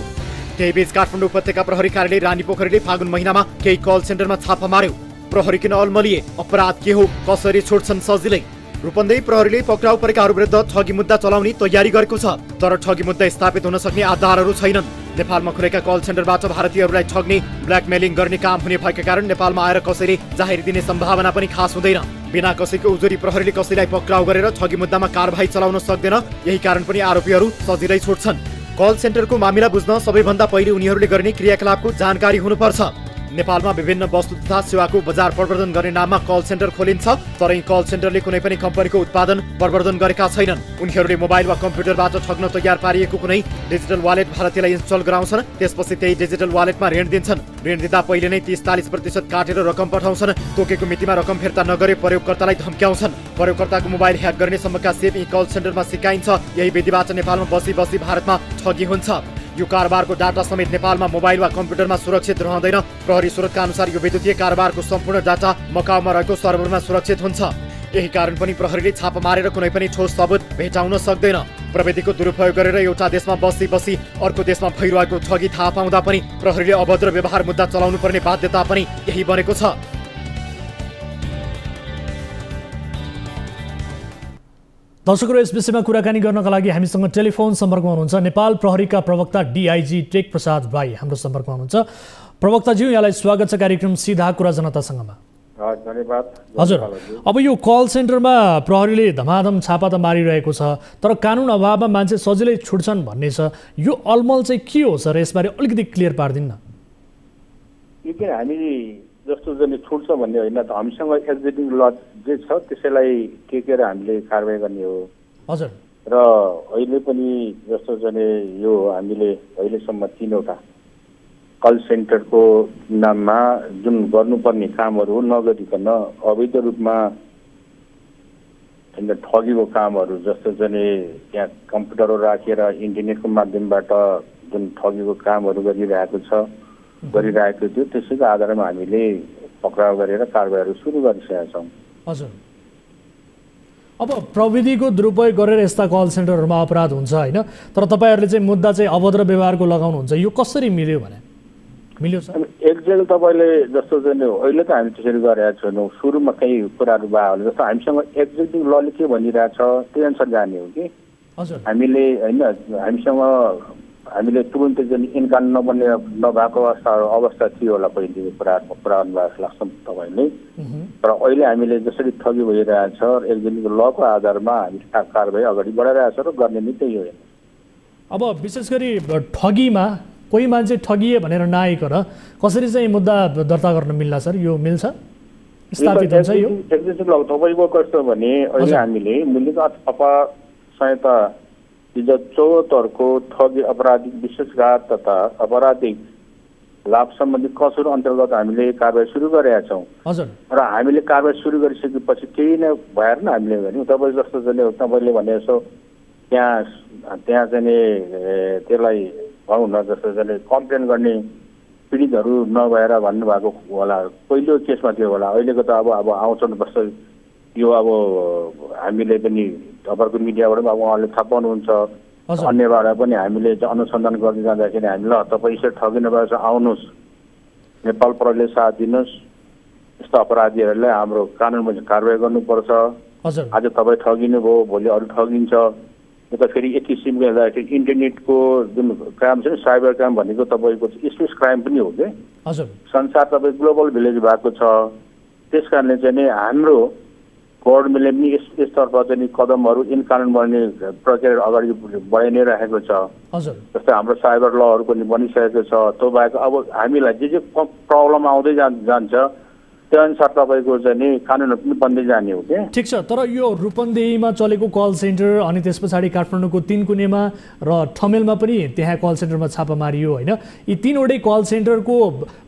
त्यहीबीच काठमाडौँ उपत्यका प्रहरी कार्यालय रानीपोखरीले फागुन महिनामा केही कल सेन्टरमा छापा मार्यो। प्रहरी किन अलमलिए? अपराध के हो? कसरी छोड्छन् सजिलै? रूपन्देही प्रहरीले पक्राउ परेकाहरू विरुद्ध ठगी मुद्दा चलाउने तयारी गरेको छ, तर ठगी मुद्दा स्थापित हुन सक्ने आधारहरू छैनन्। नेपालमा खुलेका कल सेन्टरबाट भारतीयहरूलाई ठग्ने, ब्ल्याकमेलिङ गर्ने काम हुने भएका कारण नेपालमा आएर कसैले जाहेर दिने सम्भावना पनि खास हुँदैन। बिना कसैको उजुरी प्रहरीले कसैलाई पक्राउ गरेर ठगी मुद्दामा कारबाही चलाउन सक्दैन। यही कारण पनि आरोपीहरू सजिलै छोड्छन्। कल सेन्टरको मामिला बुझ्न सबैभन्दा पहिले उनीहरूले गर्ने क्रियाकलापको जानकारी हुनुपर्छ। नेपालमा विभिन्न वस्तु तथा सेवाको बजार प्रवर्धन गर्ने नाममा कल सेन्टर खोलिन्छ, तर यी कल सेन्टरले कुनै पनि कम्पनीको उत्पादन प्रवर्धन गरेका छैनन्। उनीहरूले मोबाइल वा कम्प्युटरबाट ठग्न तयार पारिएको कुनै डिजिटल वालेट भारतीयलाई इन्स्टल गराउँछन्, त्यसपछि त्यही डिजिटल वालेटमा ऋण दिन्छन्। ऋण दिँदा पहिले नै 30-40% काटेर रकम पठाउँछन्। तोकेको मितिमा रकम फिर्ता नगरे प्रयोगकर्तालाई धम्क्याउँछन्। प्रयोगकर्ताको मोबाइल ह्याक गर्ने सम्मका सेप यी कल सेन्टरमा सिकाइन्छ। यही विधिबाट नेपालमा बसी भारतमा ठगी हुन्छ। यो कारोबारको डाटा समेत नेपालमा मोबाइल वा कम्प्युटरमा सुरक्षित रहँदैन। प्रहरी स्रोतका अनुसार यो विद्युतीय कारोबारको सम्पूर्ण डाटा मकाउमा रहेको सर्भरमा सुरक्षित हुन्छ। यही कारण पनि प्रहरीले छापा मारेर कुनै पनि ठोस सबुत भेटाउन सक्दैन। प्रविधिको दुरुपयोग गरेर एउटा देशमा बसी अर्को देशमा भइरहेको ठगी थाहा पाउँदा पनि प्रहरीले अभद्र व्यवहार मुद्दा चलाउनु पर्ने बाध्यता पनि यही बनेको छ। दर्शकहरू, यस विषयमा कुराकानी गर्नका लागि हामीसँग टेलिफोन सम्पर्कमा हुनुहुन्छ नेपाल प्रहरीका प्रवक्ता डिआइजी टेक प्रसाद भाइ हाम्रो सम्पर्कमा हुनुहुन्छ। प्रवक्ताज्यू, यहाँलाई स्वागत छ कार्यक्रम सिधा कुरा जनतासँगमा। धन्यवाद। हजुर, अब यो कल सेन्टरमा प्रहरीले धमाधम छापा त मारिरहेको छ, तर कानुन अभावमा मान्छे सजिलै छुट्छन् भन्ने छ। यो अलमल चाहिँ के हो सर? यसबारे अलिकति क्लियर पारिदिनु न। यो किन हामी जस्तो जसले छुट्छ भन्ने होइन, त हामीसँग एक्जिस्टिङ ल जे छ त्यसैलाई टेकेर हामीले कारबाही गर्ने हो। हजुर। र अहिले पनि जस्तो जने यो हामीले अहिलेसम्म 3वटा कल सेन्टरको नाममा जुन गर्नुपर्ने कामहरू नगरिकन अवैध रूपमा ठगीको कामहरू, जस्तो जने त्यहाँ कम्प्युटरहरू राखेर इन्टरनेटको माध्यमबाट जुन ठगीको कामहरू गरिरहेको थियो, त्यसैको आधारमा हामीले पक्राउ गरेर कारबाहीहरू सुरु गरिसकेका छौँ। हजुर। अब प्रविधिको दुरुपयोग गरेर यस्ता कल सेन्टरहरूमा अपराध हुन्छ होइन, तर तपाईँहरूले चाहिँ मुद्दा चाहिँ अभद्र व्यवहारको लगाउनुहुन्छ। यो कसरी मिल्यो भने? मिल्यो सर? एक्जेक्ट तपाईँले जस्तो चाहिँ अहिले त हामी त्यसरी गरेका छैनौँ। सुरुमा केही कुराहरू भयो भने जस्तो हामीसँग एक्जिस्टिङ लले के भनिरहेछ त्यही अनुसार जाने हो कि। हजुर। हामीले तुरुन्तै जुन इन्कान नभएको अवस्था थियो होला पहिलेको कुराहरू जस्तो लाग्छ तपाईँले। तर अहिले हामीले जसरी ठगी भइरहेछ एक्जिस्टिङ लको आधारमा हामीले कारबाही अगाडि बढाइरहेछ र गर्ने नि त्यही हो। अब विशेष गरी ठगीमा कोही मान्छे ठगिए भनेर नआइकन कसरी चाहिँ मुद्दा दर्ता गर्न मिल्ला सर? यो मिल्छ? स्थापित हुन्छ यो एक्जिस्टिङ ल? तपाईँको कस्तो भने अहिले हामीले मूल्यगत अथवा सहायता 74को ठगी आपराधिक विशेषघात तथा आपराधिक लाभ सम्बन्धी कसुर अन्तर्गत हामीले कारबाही सुरु गरेका छौँ। हजुर। र हामीले कारबाही सुरु गरिसकेपछि केही नै भएर न हामीले गर्यौँ। तपाईँ जस्तो चाहिँ तपाईँले भने जस्तो त्यहाँ चाहिँ त्यसलाई भनौँ न, जस्तो चाहिँ कम्प्लेन गर्ने पीडितहरू नभएर भन्नुभएको होला, पहिलो केसमा थियो होला। अहिलेको त अब आउँछन् बस्छ यो। अब हामीले पनि तपाईँको मिडियाबाट पनि अब उहाँले थाहा पाउनुहुन्छ, अन्यबाट पनि हामीले अनुसन्धान गर्दै जाँदाखेरि हामी ल तपाईँ यसरी ठगिनु भएको छ, आउनुहोस् नेपाल प्रहरीले साथ दिनुहोस्, यस्तो अपराधीहरूलाई हाम्रो कानुनमा कारबाही गर्नुपर्छ। आज तपाईँ ठगिनु भयो, भोलि अरू ठगिन्छ। यो त फेरि एक किसिमको हेर्दाखेरि इन्टरनेटको जुन क्राइम छ नि, साइबर क्राइम भनेको तपाईँको स्पेस क्राइम पनि हो कि। संसार तपाईँ ग्लोबल भिलेज भएको छ, त्यस कारणले चाहिँ नि हाम्रो गभर्मेन्टले पनि यसतर्फ चाहिँ कदमहरू इन कानुन बन्ने प्रक्रिया अगाडि बढाइ नै राखेको छ। जस्तै हाम्रो साइबर लहरू पनि बनिसकेको छ। त्यो बाहेक अब हामीलाई जे प्रब्लम आउँदै जान्छ अनुसार तपाईँको चाहिँ नि कानुनहरू पनि बन्दै जाने हो क्या। ठिक छ, तर यो रूपन्देहीमा चलेको कल सेन्टर अनि त्यस पछाडि काठमाडौँको 3 कुनेमा र ठमेलमा पनि त्यहाँ कल सेन्टरमा छापा मारियो होइन, यी 3वटै कल सेन्टरको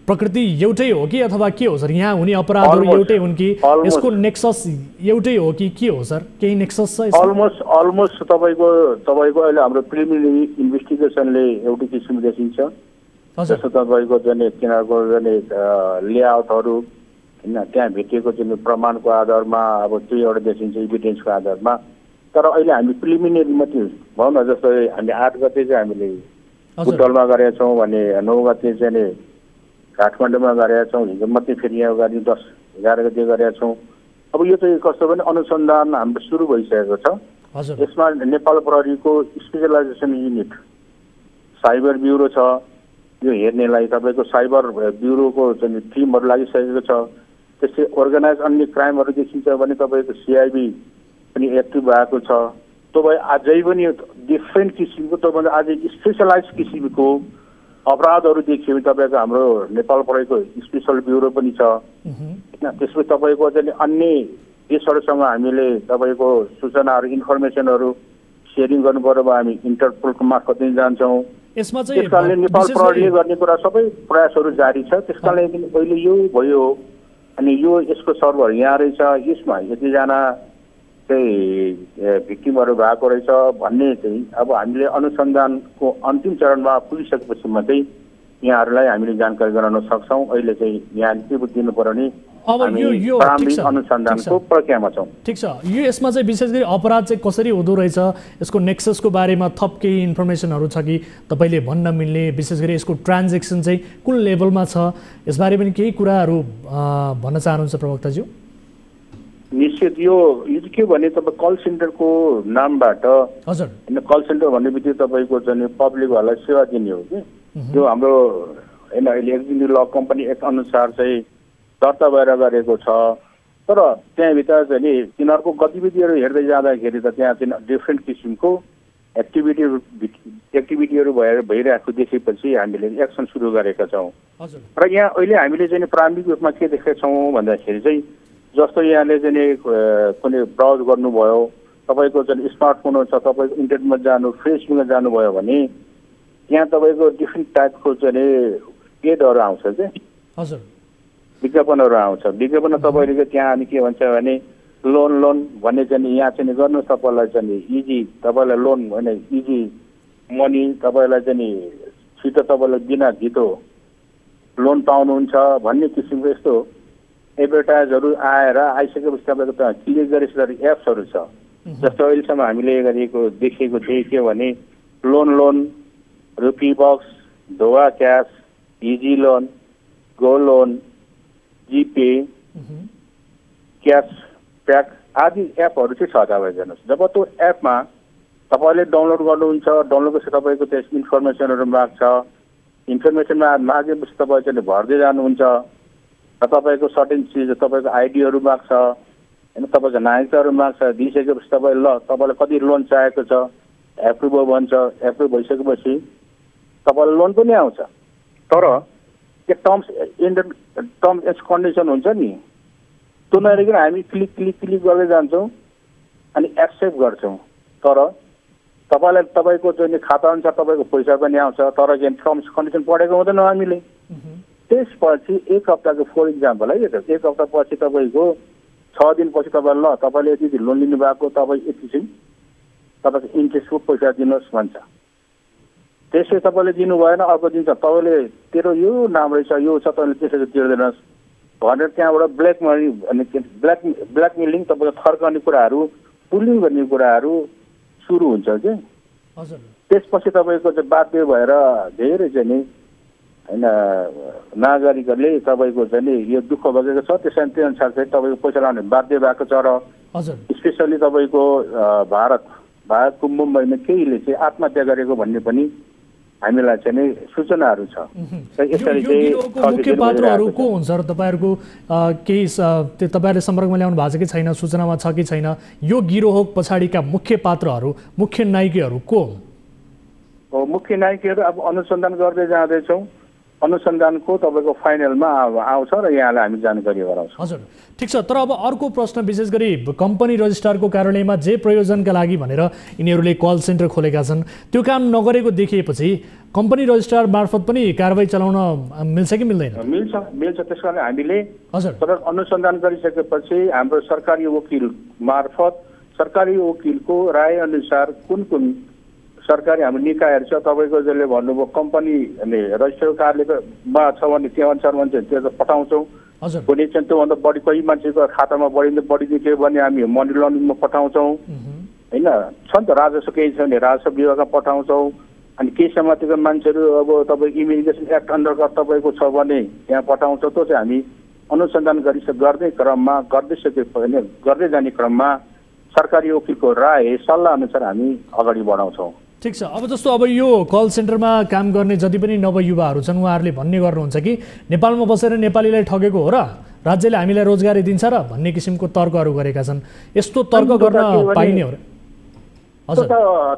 प्रकृति एउटै हो कि अथवा के हो सर? यहाँ हुने अपराधहरू एउटै हुन् कि यसको नेक्सस एउटै हो कि के हो सर? केही नेक्सस छ? अलमोस्ट तपाईँको अहिले हाम्रो प्रिलिमिनरी इन्भेस्टिगेसनले एउटै किसिम देखिन्छ। जस्तो तपाईँको चाहिँ तिनीहरूको चाहिँ लेआउटहरू होइन, त्यहाँ भेटिएको चाहिँ प्रमाणको आधारमा अब त्यो एउटा देखिन्छ इभिडेन्सको आधारमा। तर अहिले हामी प्रिलिमिनरी मात्रै भनौँ न, जस्तो हामी 8 गते चाहिँ हामीले बुटवलमा गरेका छौँ भने 9 गते चाहिँ काठमाडौँमा गरेका छौँ, हिजो मात्रै फेरि यहाँ अगाडि 10-11 गते गरेका छौँ। अब यो चाहिँ कस्तो भने अनुसन्धान हाम्रो सुरु भइसकेको छ। यसमा नेपाल प्रहरीको स्पेसलाइजेसन युनिट साइबर ब्युरो छ, यो हेर्नेलाई तपाईँको साइबर ब्युरोको चाहिँ टिमहरू लागिसकेको छ। त्यसै अर्गनाइज अन्य क्राइमहरू देखिन्छ भने तपाईँको सिआइबी पनि एक्टिभ भएको छ। तपाईँ अझै पनि डिफ्रेन्ट किसिमको तपाईँले अझै स्पेसलाइज किसिमको अपराधहरू देखियो भने तपाईँको हाम्रो नेपाल प्रहरीको स्पेसल ब्युरो पनि छ होइन। त्यसपछि तपाईँको चाहिँ अन्य देशहरूसँग हामीले तपाईँको सूचनाहरू इन्फर्मेसनहरू सेयरिङ गर्नु पर्यो भने हामी इन्टरपोलको मार्फत नै जान्छौँ। त्यस कारणले नेपाल प्रहरीले गर्ने कुरा सबै प्रयासहरू जारी छ। त्यस कारणले अहिले यो भयो अनि यो यसको सर्भर यहाँ रहेछ, यसमा यतिजना चाहिँ भिक्टिमहरू भएको रहेछ भन्ने चाहिँ अब हामीले अनुसन्धानको अन्तिम चरणमा पुगिसकेपछि मात्रै यहाँहरूलाई हामीले जानकारी गराउन सक्छौँ। अहिले चाहिँ यहाँ के दिनु पर्यो भने प्रारम्भिक अनुसन्धानको प्रक्रियामा छौँ। ठिक छ, यो यसमा चाहिँ विशेष गरी अपराध चाहिँ कसरी हुँदो रहेछ, यसको नेक्ससको बारेमा थप केही इन्फर्मेसनहरू छ कि तपाईँले भन्न मिल्ने? विशेष गरी यसको ट्रान्जेक्सन चाहिँ कुन लेभलमा छ, यसबारे पनि केही कुराहरू भन्न चाहनुहुन्छ प्रवक्ताज्यू? निश्चित यो के भने तपाईँ कल सेन्टरको नामबाट हजुर होइन, कल सेन्टर भन्ने बित्तिकै तपाईँको चाहिँ पब्लिकहरूलाई सेवा दिने हो कि त्यो हाम्रो होइन अहिले एक्जिक्युटिभ ल कम्पनी एक्ट अनुसार चाहिँ दर्ता भएर गरेको छ। तर त्यहाँभित्र चाहिँ नि तिनीहरूको गतिविधिहरू हेर्दै जाँदाखेरि त त्यहाँ चाहिँ डिफ्रेन्ट किसिमको एक्टिभिटीहरू भइरहेको देखेपछि हामीले एक्सन सुरु गरेका छौँ। र यहाँ अहिले हामीले चाहिँ प्रारम्भिक रूपमा के देखेका छौँ भन्दाखेरि चाहिँ जस्तो यहाँले चाहिँ कुनै ब्राउज गर्नुभयो, तपाईँको चाहिँ स्मार्टफोन छ, तपाईँको इन्टरनेटमा जानु फेसबुकमा जानुभयो भने त्यहाँ तपाईँको डिफ्रेन्ट टाइपको चाहिँ एडहरू आउँछ कि हजुर विज्ञापनहरू आउँछ। विज्ञापनमा तपाईँले त्यहाँ अनि के भन्छ भने लोन भन्ने चाहिँ यहाँ चाहिँ गर्नुहोस्, तपाईँलाई चाहिँ इजी, तपाईँलाई लोन भने इजी मनी, तपाईँलाई चाहिँ छिटो तपाईँलाई बिना धितो लोन पाउनुहुन्छ भन्ने किसिमको यस्तो एडभर्टाइजहरू आएर आइसकेपछि तपाईँको त क्लिक गरेपछि एप्सहरू छ। जस्तो अहिलेसम्म हामीले गरेको देखेको थिएँ के भने लोन, रुपी बक्स, धोवा cash, easy loan, go loan, GPay, cash pack आदि एपहरू चाहिँ छ। तपाईँ हेर्नुहोस्, जब त्यो एपमा तपाईँले डाउनलोड गर्नुहुन्छ, डाउनलोडपछि तपाईँको त्यस इन्फर्मेसनहरू माग्छ, इन्फर्मेसनमा मागेपछि तपाईँ चाहिँ भर्दै जानुहुन्छ र तपाईँको सर्टेन चिज तपाईँको आइडीहरू माग्छ होइन, तपाईँको नागरिकताहरू माग्छ। दिइसकेपछि तपाईँ तपाईँलाई कति लोन चाहिएको छ एप्रुभ भन्छ, एप्रुभ भइसकेपछि तपाईँलाई लोन पनि आउँछ। तर त्यो टर्म्स एन्ड कन्डिसन हुन्छ नि, त्यो नहेरिकन हामी क्लिक गर्दै जान्छौँ अनि एक्सेप्ट गर्छौँ। तर तपाईँलाई तपाईँको चाहिँ खाता अनुसार तपाईँको पैसा पनि आउँछ, तर चाहिँ टर्म्स कन्डिसन पढेको हुँदैन हामीले। त्यसपछि 1 हप्ताको फर इक्जाम्पल है, एक हप्ता पछि तपाईँको 6 दिनपछि तपाईँले तपाईँले यति लोन लिनुभएको, तपाईँ यति चाहिँ तपाईँको इन्ट्रेस्टको पैसा दिनुहोस् भन्छ। त्यसै तपाईँले दिनु भएन, अर्को दिन त तपाईँले तेरो यो नाम रहेछ, यो छ, तपाईँले त्यसरी तिर्दैनस् भनेर त्यहाँबाट ब्ल्याक मनी अनि ब्ल्याकमेलिङ तपाईँको थर्काउने कुराहरू, पुलिङ गर्ने कुराहरू सुरु हुन्छ कि। त्यसपछि तपाईँको चाहिँ बाध्य भएर धेरै चाहिँ नि होइन नागरिकहरूले तपाईँको चाहिँ नि यो दुःख भोगेको छ, त्यही अनुसार चाहिँ तपाईँको पैसा लाउने बाध्य भएको छ। र स्पेसली तपाईँको भारतको मुम्बईमा केहीले चाहिँ आत्महत्या गरेको भन्ने पनि हामीलाई चाहिँ सूचनाहरू छ। मुख्य पात्रहरू को हुन्छ र तपाईँहरूको केही तपाईँहरूले सम्पर्कमा ल्याउनु भएको छ कि छैन, सूचनामा छ कि छैन? यो गिरोह पछाडिका मुख्य पात्रहरू, मुख्य नायकहरू को हुन्? मुख्य नायकहरू अब अनुसन्धान गर्दै जाँदैछौँ। अनुसन्धानको तपाईँको फाइनलमा आउँछ र यहाँलाई हामी जानकारी गराउँछौँ। हजुर, ठिक छ। तर अब अर्को प्रश्न, विशेष गरी कम्पनी रजिस्ट्रारको कार्यालयमा जे प्रयोजनका लागि भनेर यिनीहरूले कल सेन्टर खोलेका छन्, त्यो काम नगरेको देखिएपछि कम्पनी रजिस्ट्रार मार्फत पनि कारबाही चलाउन मिल्छ कि मिल्दैन? मिल्छ। त्यस कारण हामीले हजुर अनुसन्धान गरिसकेपछि हाम्रो सरकारी वकिल मार्फत सरकारी वकिलको राय अनुसार कुन सरकारी हाम्रो निकायहरू छ, तपाईँको जसले भन्नुभयो कम्पनीले रजिस्टर कार्यालयमा छ भने त्यो अनुसार मान्छे त्यो पठाउँछौँ। कुनै चाहिँ त्योभन्दा बढी कोही मान्छेको खातामा बढी देखियो भने हामी मनी लन्ड्रिङमा पठाउँछौँ होइन। छ नि त राजस्व केही छ भने राजस्व विभागमा पठाउँछौँ। अनि केही समातेको मान्छेहरू अब तपाईँको इमिग्रेसन एक्ट अन्तर्गत तपाईँको छ भने त्यहाँ पठाउँछौँ। त्यो चाहिँ हामी अनुसन्धान गर्दै जाने क्रममा सरकारी वकिलको राय सल्लाह अनुसार हामी अगाडि बढाउँछौँ। ठिक छ। अब जस्तो अब यो कल सेन्टरमा काम गर्ने जति पनि नवयुवाहरू छन् उहाँहरूले भन्ने गर्नुहुन्छ कि नेपालमा बसेर नेपालीलाई ठगेको हो र राज्यले हामीलाई रोजगारी दिन्छ र भन्ने किसिमको तर्कहरू गरेका छन्। यस्तो तर्क गर्न पाइने हो र? हजुर,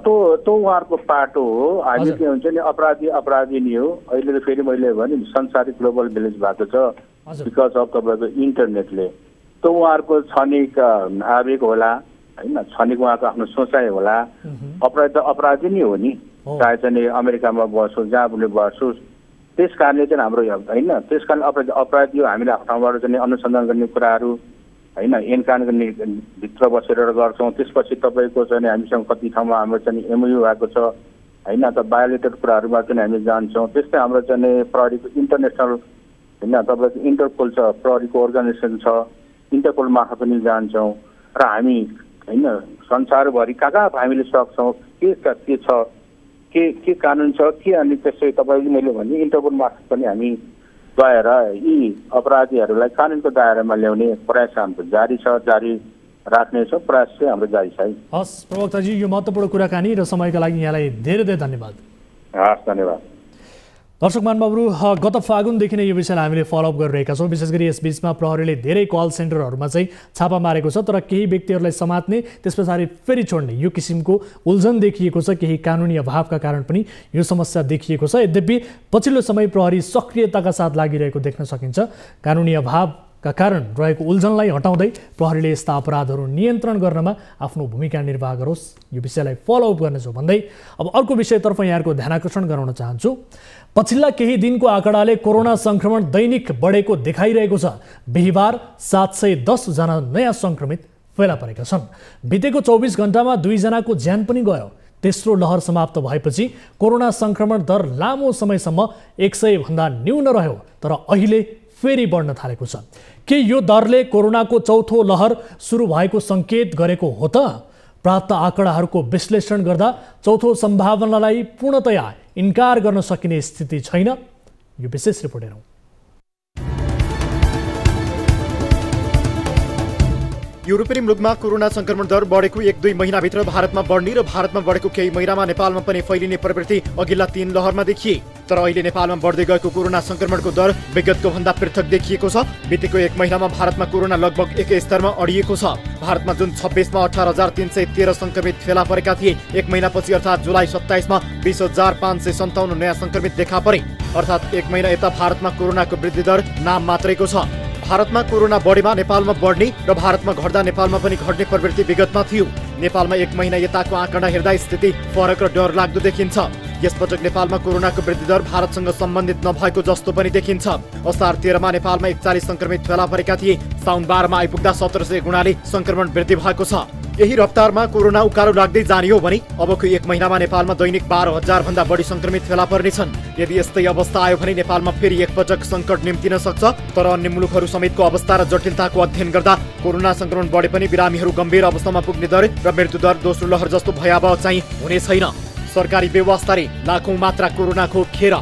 त्यो उहाँहरूको पाटो हो। अहिले के हुन्छ नि, अपराधी नि हो। अहिले त फेरि मैले भने संसारी ग्लोबल भिलेज भएको छ बिकज अफ तपाईँको इन्टरनेटले। त्यो उहाँहरूको क्षणिक आवेग होला होइन, क्षणिक उहाँको आफ्नो सोचाइ होला। अपराधी त अपराधी नै हो नि, चाहे चाहिँ अमेरिकामा बसोस् जहाँ पनि बसोस्। त्यस कारणले चाहिँ हाम्रो होइन, त्यस कारण अपराधी हो। हामीले आफ्नो ठाउँबाट चाहिँ अनुसन्धान गर्ने कुराहरू होइन एनकान गर्ने भित्र बसेर गर्छौँ। त्यसपछि तपाईँको चाहिँ हामीसँग कति ठाउँमा हाम्रो चाहिँ एमओयू भएको छ होइन, त भायोलेटेड कुराहरूमा चाहिँ हामी जान्छौँ। त्यस्तै हाम्रो चाहिँ प्रहरीको इन्टरनेसनल होइन तपाईँको इन्टरपोल छ, प्रहरीको अर्गनाइजेसन छ, इन्टरपोल मार्फत पनि जान्छौँ। र हामी होइन संसारभरि कहाँ हामीले सक्छौँ, के छ, के कानुन छ के, अनि त्यसै तपाईँले मैले भने इन्टरपोल मार्फत पनि हामी गएर यी अपराधीहरूलाई कानुनको दायरामा ल्याउने प्रयास हाम्रो जारी छ, जारी राख्नेछौँ। प्रयास चाहिँ हाम्रो जारी छ। हस् प्रवक्ताजी, यो महत्त्वपूर्ण कुराकानी र समयका लागि यहाँलाई धेरै धेरै धन्यवाद। हस्, धन्यवाद। दर्शक महानुभावहरू, गत फागुनदेखि नै यो विषयलाई हामीले फलोअप गरिरहेका छौँ। विशेष गरी यस बिचमा प्रहरीले धेरै कल सेन्टरहरूमा चाहिँ छापा मारेको छ, तर केही व्यक्तिहरूलाई समात्ने त्यस पछाडि फेरि छोड्ने यो किसिमको उल्झन देखिएको छ। केही कानुनी अभावका कारण पनि यो समस्या देखिएको छ। यद्यपि पछिल्लो समय प्रहरी सक्रियताका साथ लागिरहेको देख्न सकिन्छ। कानुनी अभावका कारण रहेको उल्झनलाई हटाउँदै प्रहरीले यस्ता अपराधहरू नियन्त्रण गर्नमा आफ्नो भूमिका निर्वाह गरोस्, यो विषयलाई फलोअप गर्नेछौँ भन्दै अब अर्को विषयतर्फ यहाँहरूको ध्यानाकर्षण गराउन चाहन्छु। पछिल्ला केही दिनको आँकडाले कोरोना संक्रमण दैनिक बढेको देखाइरहेको छ। बिहिबार 710 जना नयाँ संक्रमित फेला परेका छन्। बितेको 24 घण्टामा 2 जनाको ज्यान पनि गयो। तेस्रो लहर समाप्त भएपछि कोरोना संक्रमण दर लामो समयसम्म 100 भन्दा न्यून रह्यो, तर अहिले फेरि बढ्न थालेको छ। के यो दरले कोरोनाको चौथो लहर सुरु भएको सङ्केत गरेको हो त? प्राप्त आँकडाहरूको विश्लेषण गर्दा चौथो सम्भावनालाई पूर्णतया इन्कार गर्न सकिने स्थिति छैन। यो विशेष रिपोर्ट हेरौँ। युरोपेली मुलुकमा कोरोना संक्रमण दर बढेको 1-2 महिनाभित्र भारतमा बढ्ने र भारतमा बढेको केही महिनामा नेपालमा पनि फैलिने प्रवृत्ति अघिल्ला 3 लहरमा देखिए। तर अहिले नेपालमा बढ्दै गएको कोरोना संक्रमणको दर विगतको भन्दा पृथक देखिएको छ। बितेको 1 महिनामा भारतमा कोरोना लगभग एकै स्तरमा अडिएको छ। भारतमा जुन 26 मा 18,313 संक्रमित फेला परेका थिए, 1 महिनापछि अर्थात् जुलाई 27 मा 20,557 नयाँ संक्रमित देखा परे। अर्थात् 1 महिना यता भारतमा कोरोनाको वृद्धि दर नाम मात्रैको छ। भारतमा कोरोना बढेमा नेपालमा बढ्ने र भारतमा घट्दा नेपालमा पनि घट्ने प्रवृत्ति विगतमा थियो। नेपालमा 1 महिना यताको आँकडा हेर्दा स्थिति फरक र डरलाग्दो देखिन्छ। यसपटक नेपालमा कोरोनाको वृद्धि दर भारतसँग सम्बन्धित नभएको जस्तो पनि देखिन्छ। असार 13 मा नेपालमा 41 संक्रमित फेला परेका थिए। साउन 12 मा आइपुग्दा 1700 गुणाले संक्रमण वृद्धि भएको छ। यही रफ्तारमा कोरोना उकालो लाग्दै जाने हो भने अबको 1 महिनामा नेपालमा दैनिक 12,000 भन्दा बढी संक्रमित फेला पर्नेछन्। यदि यस्तै अवस्था आयो भने नेपालमा फेरि एकपटक संकट निम्तिन सक्छ। तर अन्य मुलुकहरू समेतको अवस्था र जटिलताको अध्ययन गर्दा कोरोना संक्रमण बढे पनि बिरामीहरू गम्भीर अवस्थामा पुग्ने दर र मृत्यु दर दोस्रो लहर जस्तो भयावह चाहिँ हुने छैन। सरकारी व्यवस्थाले लाखौं मात्रा कोरोना खोप खेर।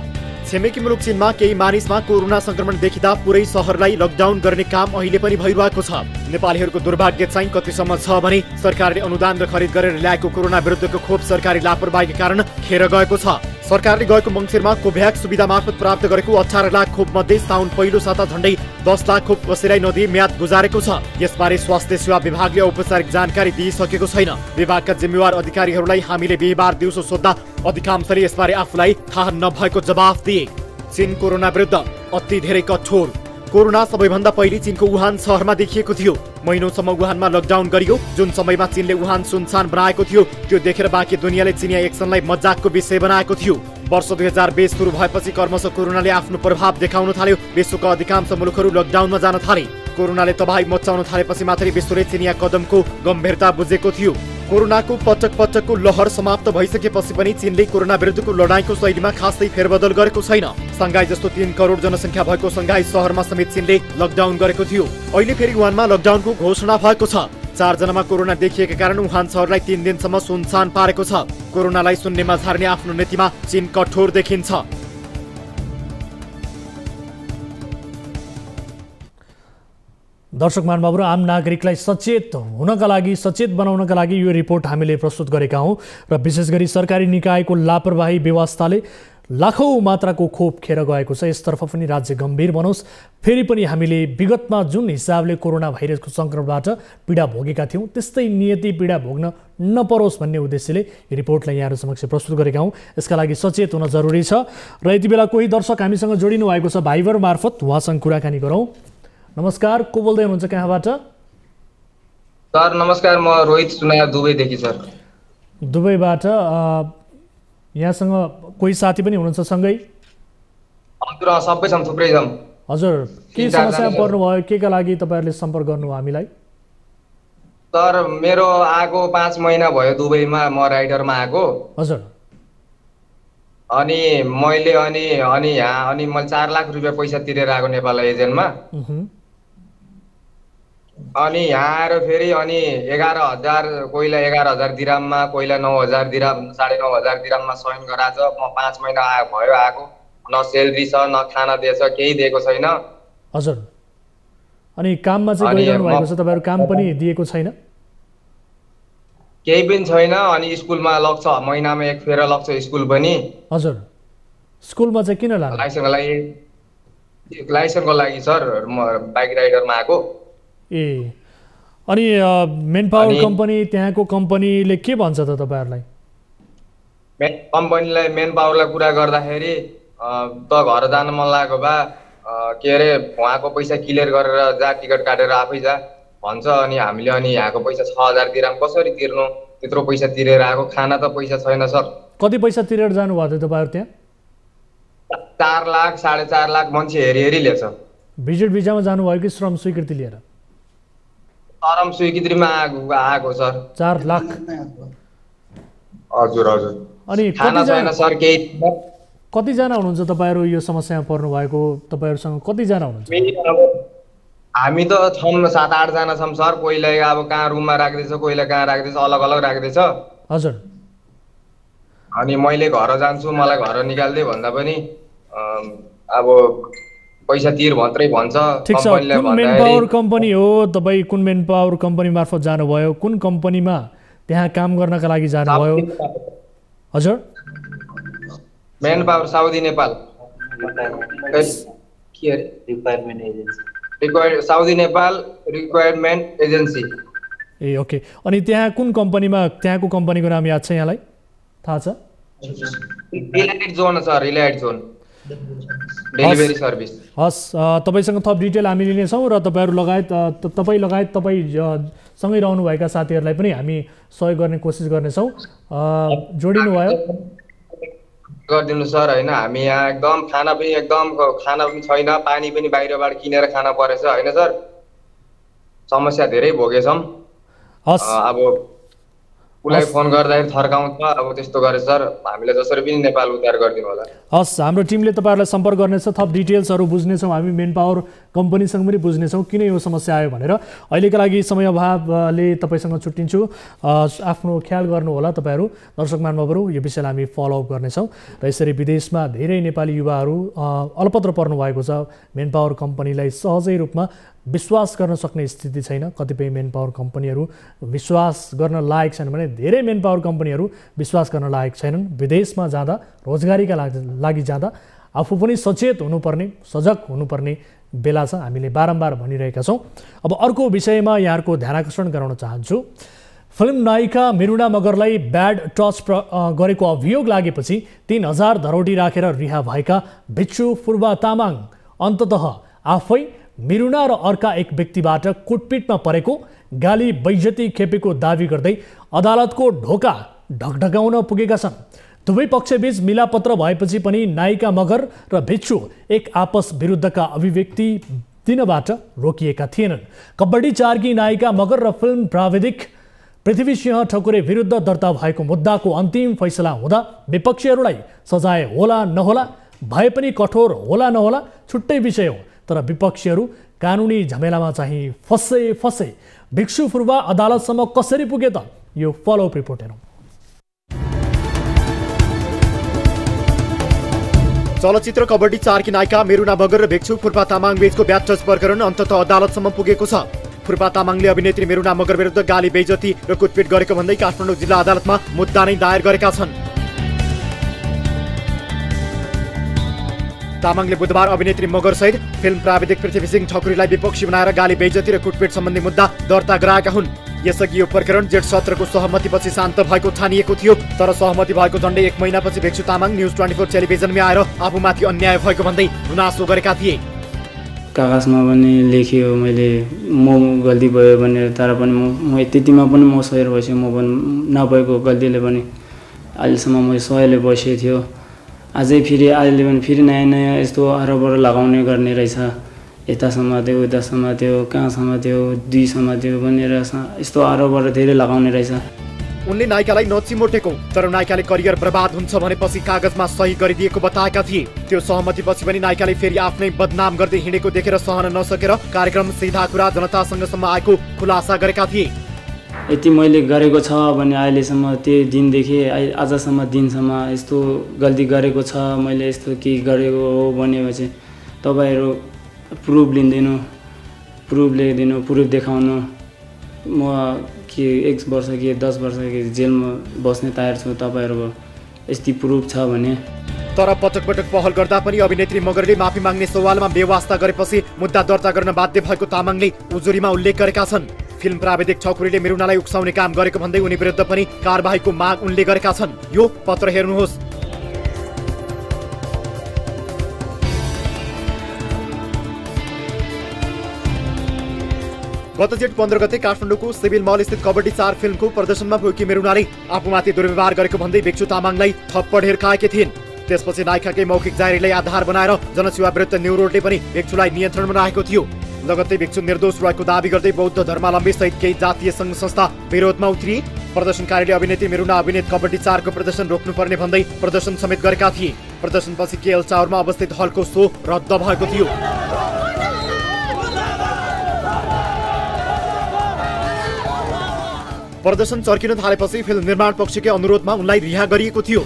छिमेकी मुलुक चीनमा केही मानिसमा कोरोना संक्रमण देखिँदा पुरै शहरलाई लकडाउन गर्ने काम अहिले पनि भइरहेको छ। नेपालीहरूको दुर्भाग्य चाहिँ कतिसम्म छ भने सरकारले अनुदान र खरिद गरेर ल्याएको कोरोना विरुद्धको खोप सरकारी लापरवाहीका कारण खेर गएको छ। सरकारले गएको मङ्सिरमा कोभ्याक्स सुविधा मार्फत प्राप्त गरेको 18 लाख खोप मध्ये साउन पहिलो साता झण्डै 10 लाख खोप कसैलाई नदिई म्याद गुजारेको छ। यसबारे स्वास्थ्य सेवा विभागले औपचारिक जानकारी दिइसकेको छैन। विभागका जिम्मेवार अधिकारीहरूलाई हामीले बिहिबार दिउँसो सोद्धा अधिकांशले यसबारे आफूलाई थाहा नभएको जवाफ दिए। चीन कोरोना विरुद्ध अति धेरै कठोर। कोरोना सबैभन्दा पहिले चीनको वुहान शहरमा देखिएको थियो। महिनौसम्म वुहानमा लकडाउन गरियो। जुन समयमा चीनले वुहान सुनसान बनाएको थियो त्यो देखेर बाँकी दुनियाँले चिनिया एक्सनलाई मजाकको विषय बनाएको थियो। वर्ष 2020 सुरु भएपछि क्रमशः कोरोनाले आफ्नो प्रभाव देखाउन थाल्यो। विश्वका अधिकांश मुलुकहरू लकडाउनमा जान थाले। कोरोनाले तबाही मचाउन थालेपछि मात्रै विश्वले चिनिया कदमको गम्भीरता बुझेको थियो। कोरोनाको पटकको लहर समाप्त भइसकेपछि पनि चीनले कोरोना विरुद्धको लडाईँको शैलीमा खासै फेरबदल गरेको छैन। सङ्घाई जस्तो 3 करोड जनसङ्ख्या भएको सङ्घाई शहरमा समेत चीनले लकडाउन गरेको थियो। अहिले फेरि वुहानमा लकडाउनको घोषणा भएको छ। 4 जनामा कोरोना देखिएका कारण वुहान शहरलाई 3 दिनसम्म सुनसान पारेको छ। कोरोनालाई शून्यमा झार्ने आफ्नो नीतिमा चीन कठोर देखिन्छ। दर्शक महानुभावहरू, आम नागरिकलाई सचेत हुनका लागि, सचेत बनाउनका लागि यो रिपोर्ट हामीले प्रस्तुत गरेका हौँ र विशेष गरी सरकारी निकायको लापरवाही व्यवस्थाले लाखौँ मात्राको खोप खेर गएको छ। यसतर्फ पनि राज्य गम्भीर बनोस्। फेरि पनि हामीले विगतमा जुन हिसाबले कोरोना भाइरसको सङ्क्रमणबाट पीडा भोगेका थियौँ त्यस्तै नियति पीडा भोग्न नपरोस् भन्ने उद्देश्यले यो रिपोर्टलाई यहाँहरू समक्ष प्रस्तुत गरेका हौँ। यसका लागि सचेत हुन जरुरी छ। र यति बेला कोही दर्शक हामीसँग जोडिनु भएको छ भाइबर मार्फत, उहाँसँग कुराकानी गरौँ। नमस्कार, को बोल्दै हुनुहुन्छ, कहाँबाट? सर नमस्कार, म रोहित सुनाया दुबईदेखि सर। दुबईबाट। यहाँसँग कोही साथी पनि हुनुहुन्छ सँगै? हजुर सबै छौँ, थुप्रै छौँ। हजुर, के समस्यामा पर्नुभयो, के का लागि तपाईँहरूले सम्पर्क गर्नु हामीलाई? सर मेरो आएको 5 महिना भयो दुबईमा, म राइडरमा आएको। हजुर। अनि मैले यहाँ मैले 4 लाख रुपियाँ पैसा तिरेर आएको नेपाल एजेन्टमा। अनि यहाँ आएर फेरि 11,000, कोहीलाई 11,000 दिराममा, कोहीलाई 9,000 दिराम, 9,500 दिराममा साइन गराछ। म 5 महिना भयो आएको, न सेलरी छ न खाना दिएछ, केही दिएको छैन। हजुर। अनि काममा चाहिँ गइरहनु भएको छ तपाईँहरू, काम पनि दिएको छैन? केही पनि छैन। अनि स्कुलमा लग्छ, महिनामा 1 फेर लग्छ स्कुल पनि। हजुर। स्कुलमा चाहिँ किन लाग्यो? लाइसेन्सको लागि सर, म बाइक राइडरमा आएको। ए, अनि मेन पावर कम्पनी, त्यहाँको कम्पनीले के भन्छ त तपाईँहरूलाई? कम्पनीलाई, मेन पावरलाई कुरा गर्दाखेरि त घर जान मन लागेको भए के अरे उहाँको पैसा क्लियर गरेर जा, टिकट काटेर आफै जा भन्छ। अनि हामीले यहाँको पैसा 6,000 दिराम कसरी तिर्नु? त्यत्रो पैसा तिरेर आएको, खाना त पैसा छैन सर। कति पैसा तिरेर जानुभएको थियो तपाईँहरू त्यहाँ? 4 लाख 4.5 लाख मान्छे हेरी लिएछ। भिजिट भिजामा जानुभयो कि श्रम स्वीकृति लिएर? श्रम स्वीकृतिमा आएको सर। 4 लाख? हजुर हजुर। अनि खाना छैन सर, केही। कतिजना हुनुहुन्छ तपाईँहरू यो समस्यामा पर्नु भएको? तपाईँहरूसँग कतिजना हुनुहुन्छ? हामी त छौँ 7-8 जना छौँ सर। कोहीलाई अब कहाँ रुममा राख्दैछ, कोहीलाई कहाँ राख्दैछ, अलग अलग राख्दैछ। हजुर। अनि मैले घर जान्छु, मलाई घर निकाल्दै भन्दा पनि अब पैसा तिर मात्रै भन्छ। ठिक छ, कुन मेन पावर कम्पनी हो तपाईँ? कुन मेन पावर कम्पनी मार्फत जानुभयो? कुन कम्पनीमा त्यहाँ काम गर्नका लागि जानुभयो? हजुर। मेन पावर साउदी नेपाल, के अरे requirement agency, Saudi Nepal requirement agency. ए ओके। अनि त्यहाँ कुन कम्पनीमा, त्यहाँको कम्पनीको नाम याद छ यहाँलाई? थाहा छ? रिलायट जोन सर, रिलायट जोन डेलिभरी सर्भिस। हस्, तपाईँसँग थप डिटेल हामी लिनेछौँ र तपाईँ लगायत तपाईँ सँगै रहनुभएका साथीहरूलाई पनि हामी सहयोग गर्ने कोसिस गर्नेछौँ। जोडिनु भयो गरिदिनु सर। होइन हामी यहाँ एकदम खाना पनि छैन, पानी पनि बाहिरबाट किनेर खाना परेछ होइन सर। समस्या धेरै भोगेछौँ। अब उसलाई फोन गर्दाखेरि थर्काउँछ, अब त्यस्तो गरे सर। हामीले जसरी पनि नेपाल उद्धार गरिदिनु होला। हस्, हाम्रो टिमले तपाईँहरूलाई सम्पर्क गर्नेछ, थप डिटेल्सहरू बुझ्नेछौँ हामी, मेन पावर कम्पनीसँग पनि बुझ्नेछौँ किन यो समस्या आयो भनेर। अहिलेका लागि समय अभावले तपाईँसँग छुट्टिन्छु। आफ्नो ख्याल गर्नुहोला तपाईँहरू, दर्शक महानुभावहरू। यो विषयलाई हामी फलोअप गर्नेछौँ। र यसरी विदेशमा धेरै नेपाली युवाहरू अलपत्र पर्नु भएको छ। मेन पावर कम्पनीलाई सहजै रूपमा विश्वास गर्न सक्ने स्थिति छैन। कतिपय मेन पावर कम्पनीहरू विश्वास गर्न लायक छैनन् भने धेरै मेन पावर कम्पनीहरू विश्वास गर्न लायक छैनन्। विदेशमा जाँदा, रोजगारीका लागि जाँदा आफू पनि सचेत हुनुपर्ने, सजग हुनुपर्ने बेला छ। हामीले बारम्बार भनिरहेका छौँ। अब अर्को विषयमा यहाँहरूको ध्यान आकर्षण गराउन चाहन्छु। फिल्म नायिका मिरुना मगरलाई ब्याड टच गरेको अभियोग लागेपछि 3000 धरोटी राखेर रिहा भएका भिक्षु फुर्बा तामाङ अन्ततः आफै मिरुना र अर्का एक व्यक्तिबाट कुटपिटमा परेको गाली बैजती खेपेको दावी गर्दै अदालतको ढोका ढकढकाउन पुगेका छन्। दुवै पक्षबीच मिलापत्र भएपछि पनि नायिका मगर र भिक्षु एक आपस विरुद्धका अभिव्यक्ति दिनबाट रोकिएका थिएनन्। कबड्डी 4 की नायिका मगर र फिल्म प्राविधिक पृथ्वीसिंह ठकुरे विरुद्ध दर्ता भएको मुद्दाको अन्तिम फैसला हुँदा विपक्षीहरूलाई सजाय होला नहोला भए पनि कठोर होला नहोला छुट्टै विषय हो, तर विपक्षीहरू कानुनी झमेलामा चाहिँ फसे। भिक्षु फुर्बा अदालतसम्म कसरी पुगे त? यो फलोअप रिपोर्ट हेरौँ। चलचित्र कबड्डी 4 की नायिका मिरुना मगर र भिक्षु फुर्बा तामाङ बीचको ब्याड टच प्रकरण अन्ततः अदालतसम्म पुगेको छ। फुर्बा तामाङले अभिनेत्री मिरुना मगर विरुद्ध गाली बेइज्जती र कुटपिट गरेको भन्दै काठमाडौँ जिल्ला अदालतमा मुद्दा नै दायर गरेका छन्। तामाङले बुधबार अभिनेत्री मगर सहित फिल्म प्राविधिक पृथ्वीसिंह ठकुरीलाई विपक्षी बनाएर गाली बेइज्जती र कुटपिट सम्बन्धी मुद्दा दर्ता गराएका हुन्। यसअघि यो प्रकरण जेठ 17 को सहमतिपछि शान्त भएको ठानिएको थियो, तर सहमति भएको झण्डै 1 महिनापछि भिक्षु तामाङ न्युज 24 टेलिभिजनमै आएर आफूमाथि अन्याय भएको भन्दै गुनासो गरेका थिए। कागजमा पनि लेखियो मैले म गल्ती भयो भनेर, तर पनि म त्यतिमा पनि म सयर बसेँ। म पनि नभएको गल्तीले पनि अहिलेसम्म म सयले बसेको थियो। अझै फेरि अहिले पनि फेरि नयाँ यस्तो हरबर लगाउने गर्ने रहेछ। यता समात्यो उता समात्यो कहाँ समात्यो 2 समात्यो भनेर यस्तो हरबर धेरै लगाउने रहेछ। उनले नायिकालाई नचिमोटेको, तर नायिकाले करियर बर्बाद हुन्छ भनेपछि कागजमा सही गरिदिएको बताएका थिए। त्यो सहमतिपछि पनि नायिकाले फेरि आफ्नै बदनाम गर्दै हिँडेको देखेर सहन नसकेर कार्यक्रम सीधा कुरा जनतासँगसम्म आएको खुलासा गरेका थिए। यति मैले गरेको छ भने अहिलेसम्म त्यो दिनदेखि आजसम्म दिनसम्म यस्तो गल्ती गरेको छ, मैले यस्तो के गरेको हो भनेपछि तपाईँहरू प्रुफ लिँदिनु, प्रुफ ल्याइदिनु, प्रुफ देखाउनु। म के 1 वर्ष के 10 वर्ष के जेलमा बस्ने तयार छु तपाईँहरूको यस्तै प्रुफ छ भने। तर पटक पटक पहल गर्दा पनि अभिनेत्री मगरले माफी माग्ने सवालमा बेवास्ता गरेपछि मुद्दा दर्ता गर्न बाध्य भएको तामाङले उजुरीमा उल्लेख गरेका छन्। फिल्म प्राविधिक ठकुरीले मिरुनालाई उक्साउने काम गरेको भन्दै उनी विरुद्ध पनि कारबाहीको माग उनले गरेका छन्। यो पत्र हेर्नुहोस्। गत जेठ 15 गते काठमाडौँको सिभिल मल स्थित कबड्डी 4 फिल्मको प्रदर्शनमा पुगेकी मिरुनाले आफूमाथि दुर्व्यवहार गरेको भन्दै भिक्षु तामाङलाई थप्पड हिर्काएकी थिइन्। त्यसपछि नायिकाकै मौखिक जारीलाई आधार बनाएर जनसेवा विरुद्ध न्यू रोडले पनि भिक्षुलाई नियन्त्रणमा राखेको थियो। लगत्तै भिक्षु निर्दोष रहेको दावी गर्दै बौद्ध धर्मावलम्बी सहित केही जातीय सङ्घ संस्था विरोधमा उत्रिए। प्रदर्शनकारीले अभिनेत्री मिरुना अभिनीत कबड्डी 4 को प्रदर्शन रोक्नुपर्ने भन्दै प्रदर्शन समेत गरेका थिए। प्रदर्शनपछि केएल टावरमा अवस्थित हलको शो रद्द भएको थियो। प्रदर्शन चर्किन थालेपछि फिल्म निर्माण पक्षकै अनुरोधमा उनलाई रिहा गरिएको थियो।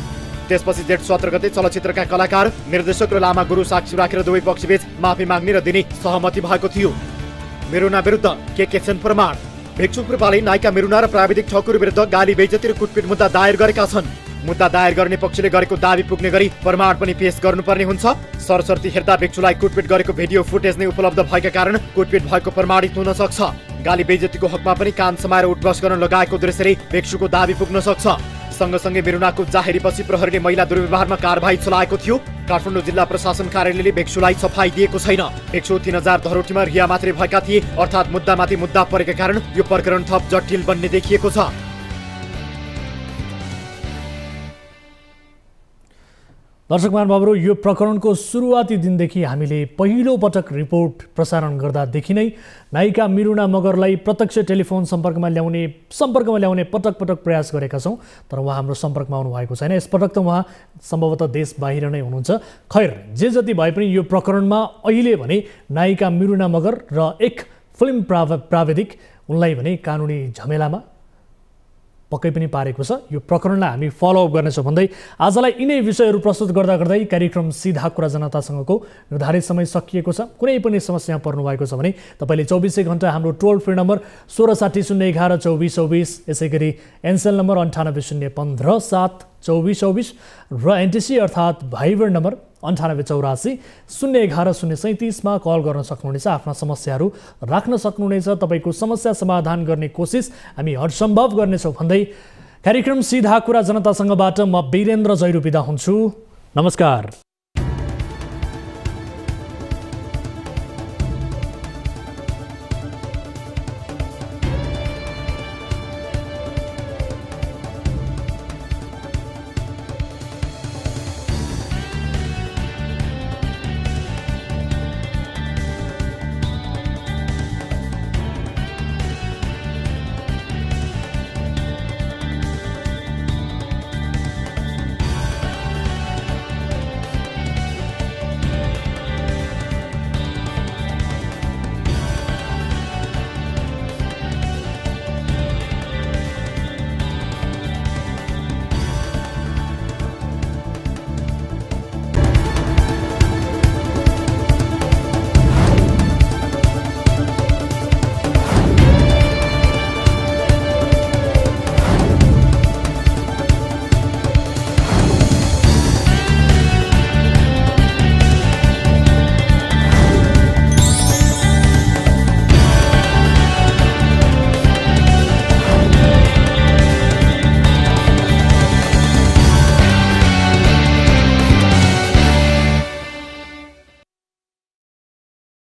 त्यसपछि जेठ 17 गते चलचित्रका कलाकार, निर्देशक र लामा गुरु साक्षी राखेर दुवै पक्षबीच माफी माग्ने र दिने सहमति भएको थियो। मिरुना विरुद्ध के छन् प्रमाण? भिक्षु फुर्बाले नायिका मिरुना र प्राविधिक ठकुर विरुद्ध गाली बेइज्जती र कुटपिट मुद्दा दायर गरेका छन्। मुद्दा दायर गर्ने पक्षले गरेको दावी पुग्ने गरी प्रमाण पनि पेश गर्नुपर्ने हुन्छ। सरसर्ती हेर्दा भिक्षुलाई कुटपिट गरेको भिडियो फुटेज नै उपलब्ध भएका कारण कुटपिट भएको प्रमाणित हुन सक्छ। गाली बेइज्जतीको हकमा पनि कान समाएर उठबस गर्न लगाएको दृश्यले भिक्षुको दावी पुग्न सक्छ। सँगसँगै मिरुनाको जाहेरीपछि प्रहरीले महिला दुर्व्यवहारमा कारबाही चलाएको थियो। काठमाडौँ जिल्ला प्रशासन कार्यालयले भिक्षुलाई सफाई दिएको छैन। भिक्षु 3000 धरोटीमा रिहा मात्रै भएका थिए, अर्थात् मुद्दामाथि मुद्दा परेका कारण यो प्रकरण थप जटिल बन्ने देखिएको छ। दर्शक महानुभावहरू, यो प्रकरणको सुरुवाती दिनदेखि हामीले पहिलो पटक रिपोर्ट प्रसारण गर्दादेखि नै नायिका मिरुना मगरलाई प्रत्यक्ष टेलिफोन सम्पर्कमा ल्याउने पटक पटक प्रयास गरेका छौँ, तर उहाँ हाम्रो सम्पर्कमा आउनु भएको छैन। यसपटक त उहाँ सम्भवतः देश बाहिर नै हुनुहुन्छ। खैर, जे जति भए पनि यो प्रकरणमा अहिले भने नायिका मिरुना मगर र एक फिल्म प्राविधिक उनलाई भने कानुनी झमेलामा पक्कै पनि पारेको छ। यो प्रकरणलाई हामी फलोअप गर्नेछौँ भन्दै आजलाई यिनै विषयहरू प्रस्तुत गर्दा गर्दै कार्यक्रम सीधा कुरा जनतासँगको निर्धारित समय सकिएको छ। कुनै पनि समस्या पर्नु भएको छ भने तपाईँले 24 घण्टा हाम्रो टोल फ्री नम्बर 1660 011 2424, यसै गरी एनसेल नम्बर 98 015 7 2424 र एनटिसी अर्थात् भाइबर नम्बर 9884 011 037 मा कल गर्न सक्नुहुनेछ। आफ्ना समस्याहरू राख्न सक्नुहुनेछ। तपाईँको समस्या समाधान गर्ने कोसिस हामी हरसम्भव गर्नेछौँ भन्दै कार्यक्रम सीधा कुरा जनतासँगबाट म वीरेन्द्र जैरू बिदा हुन्छु। नमस्कार।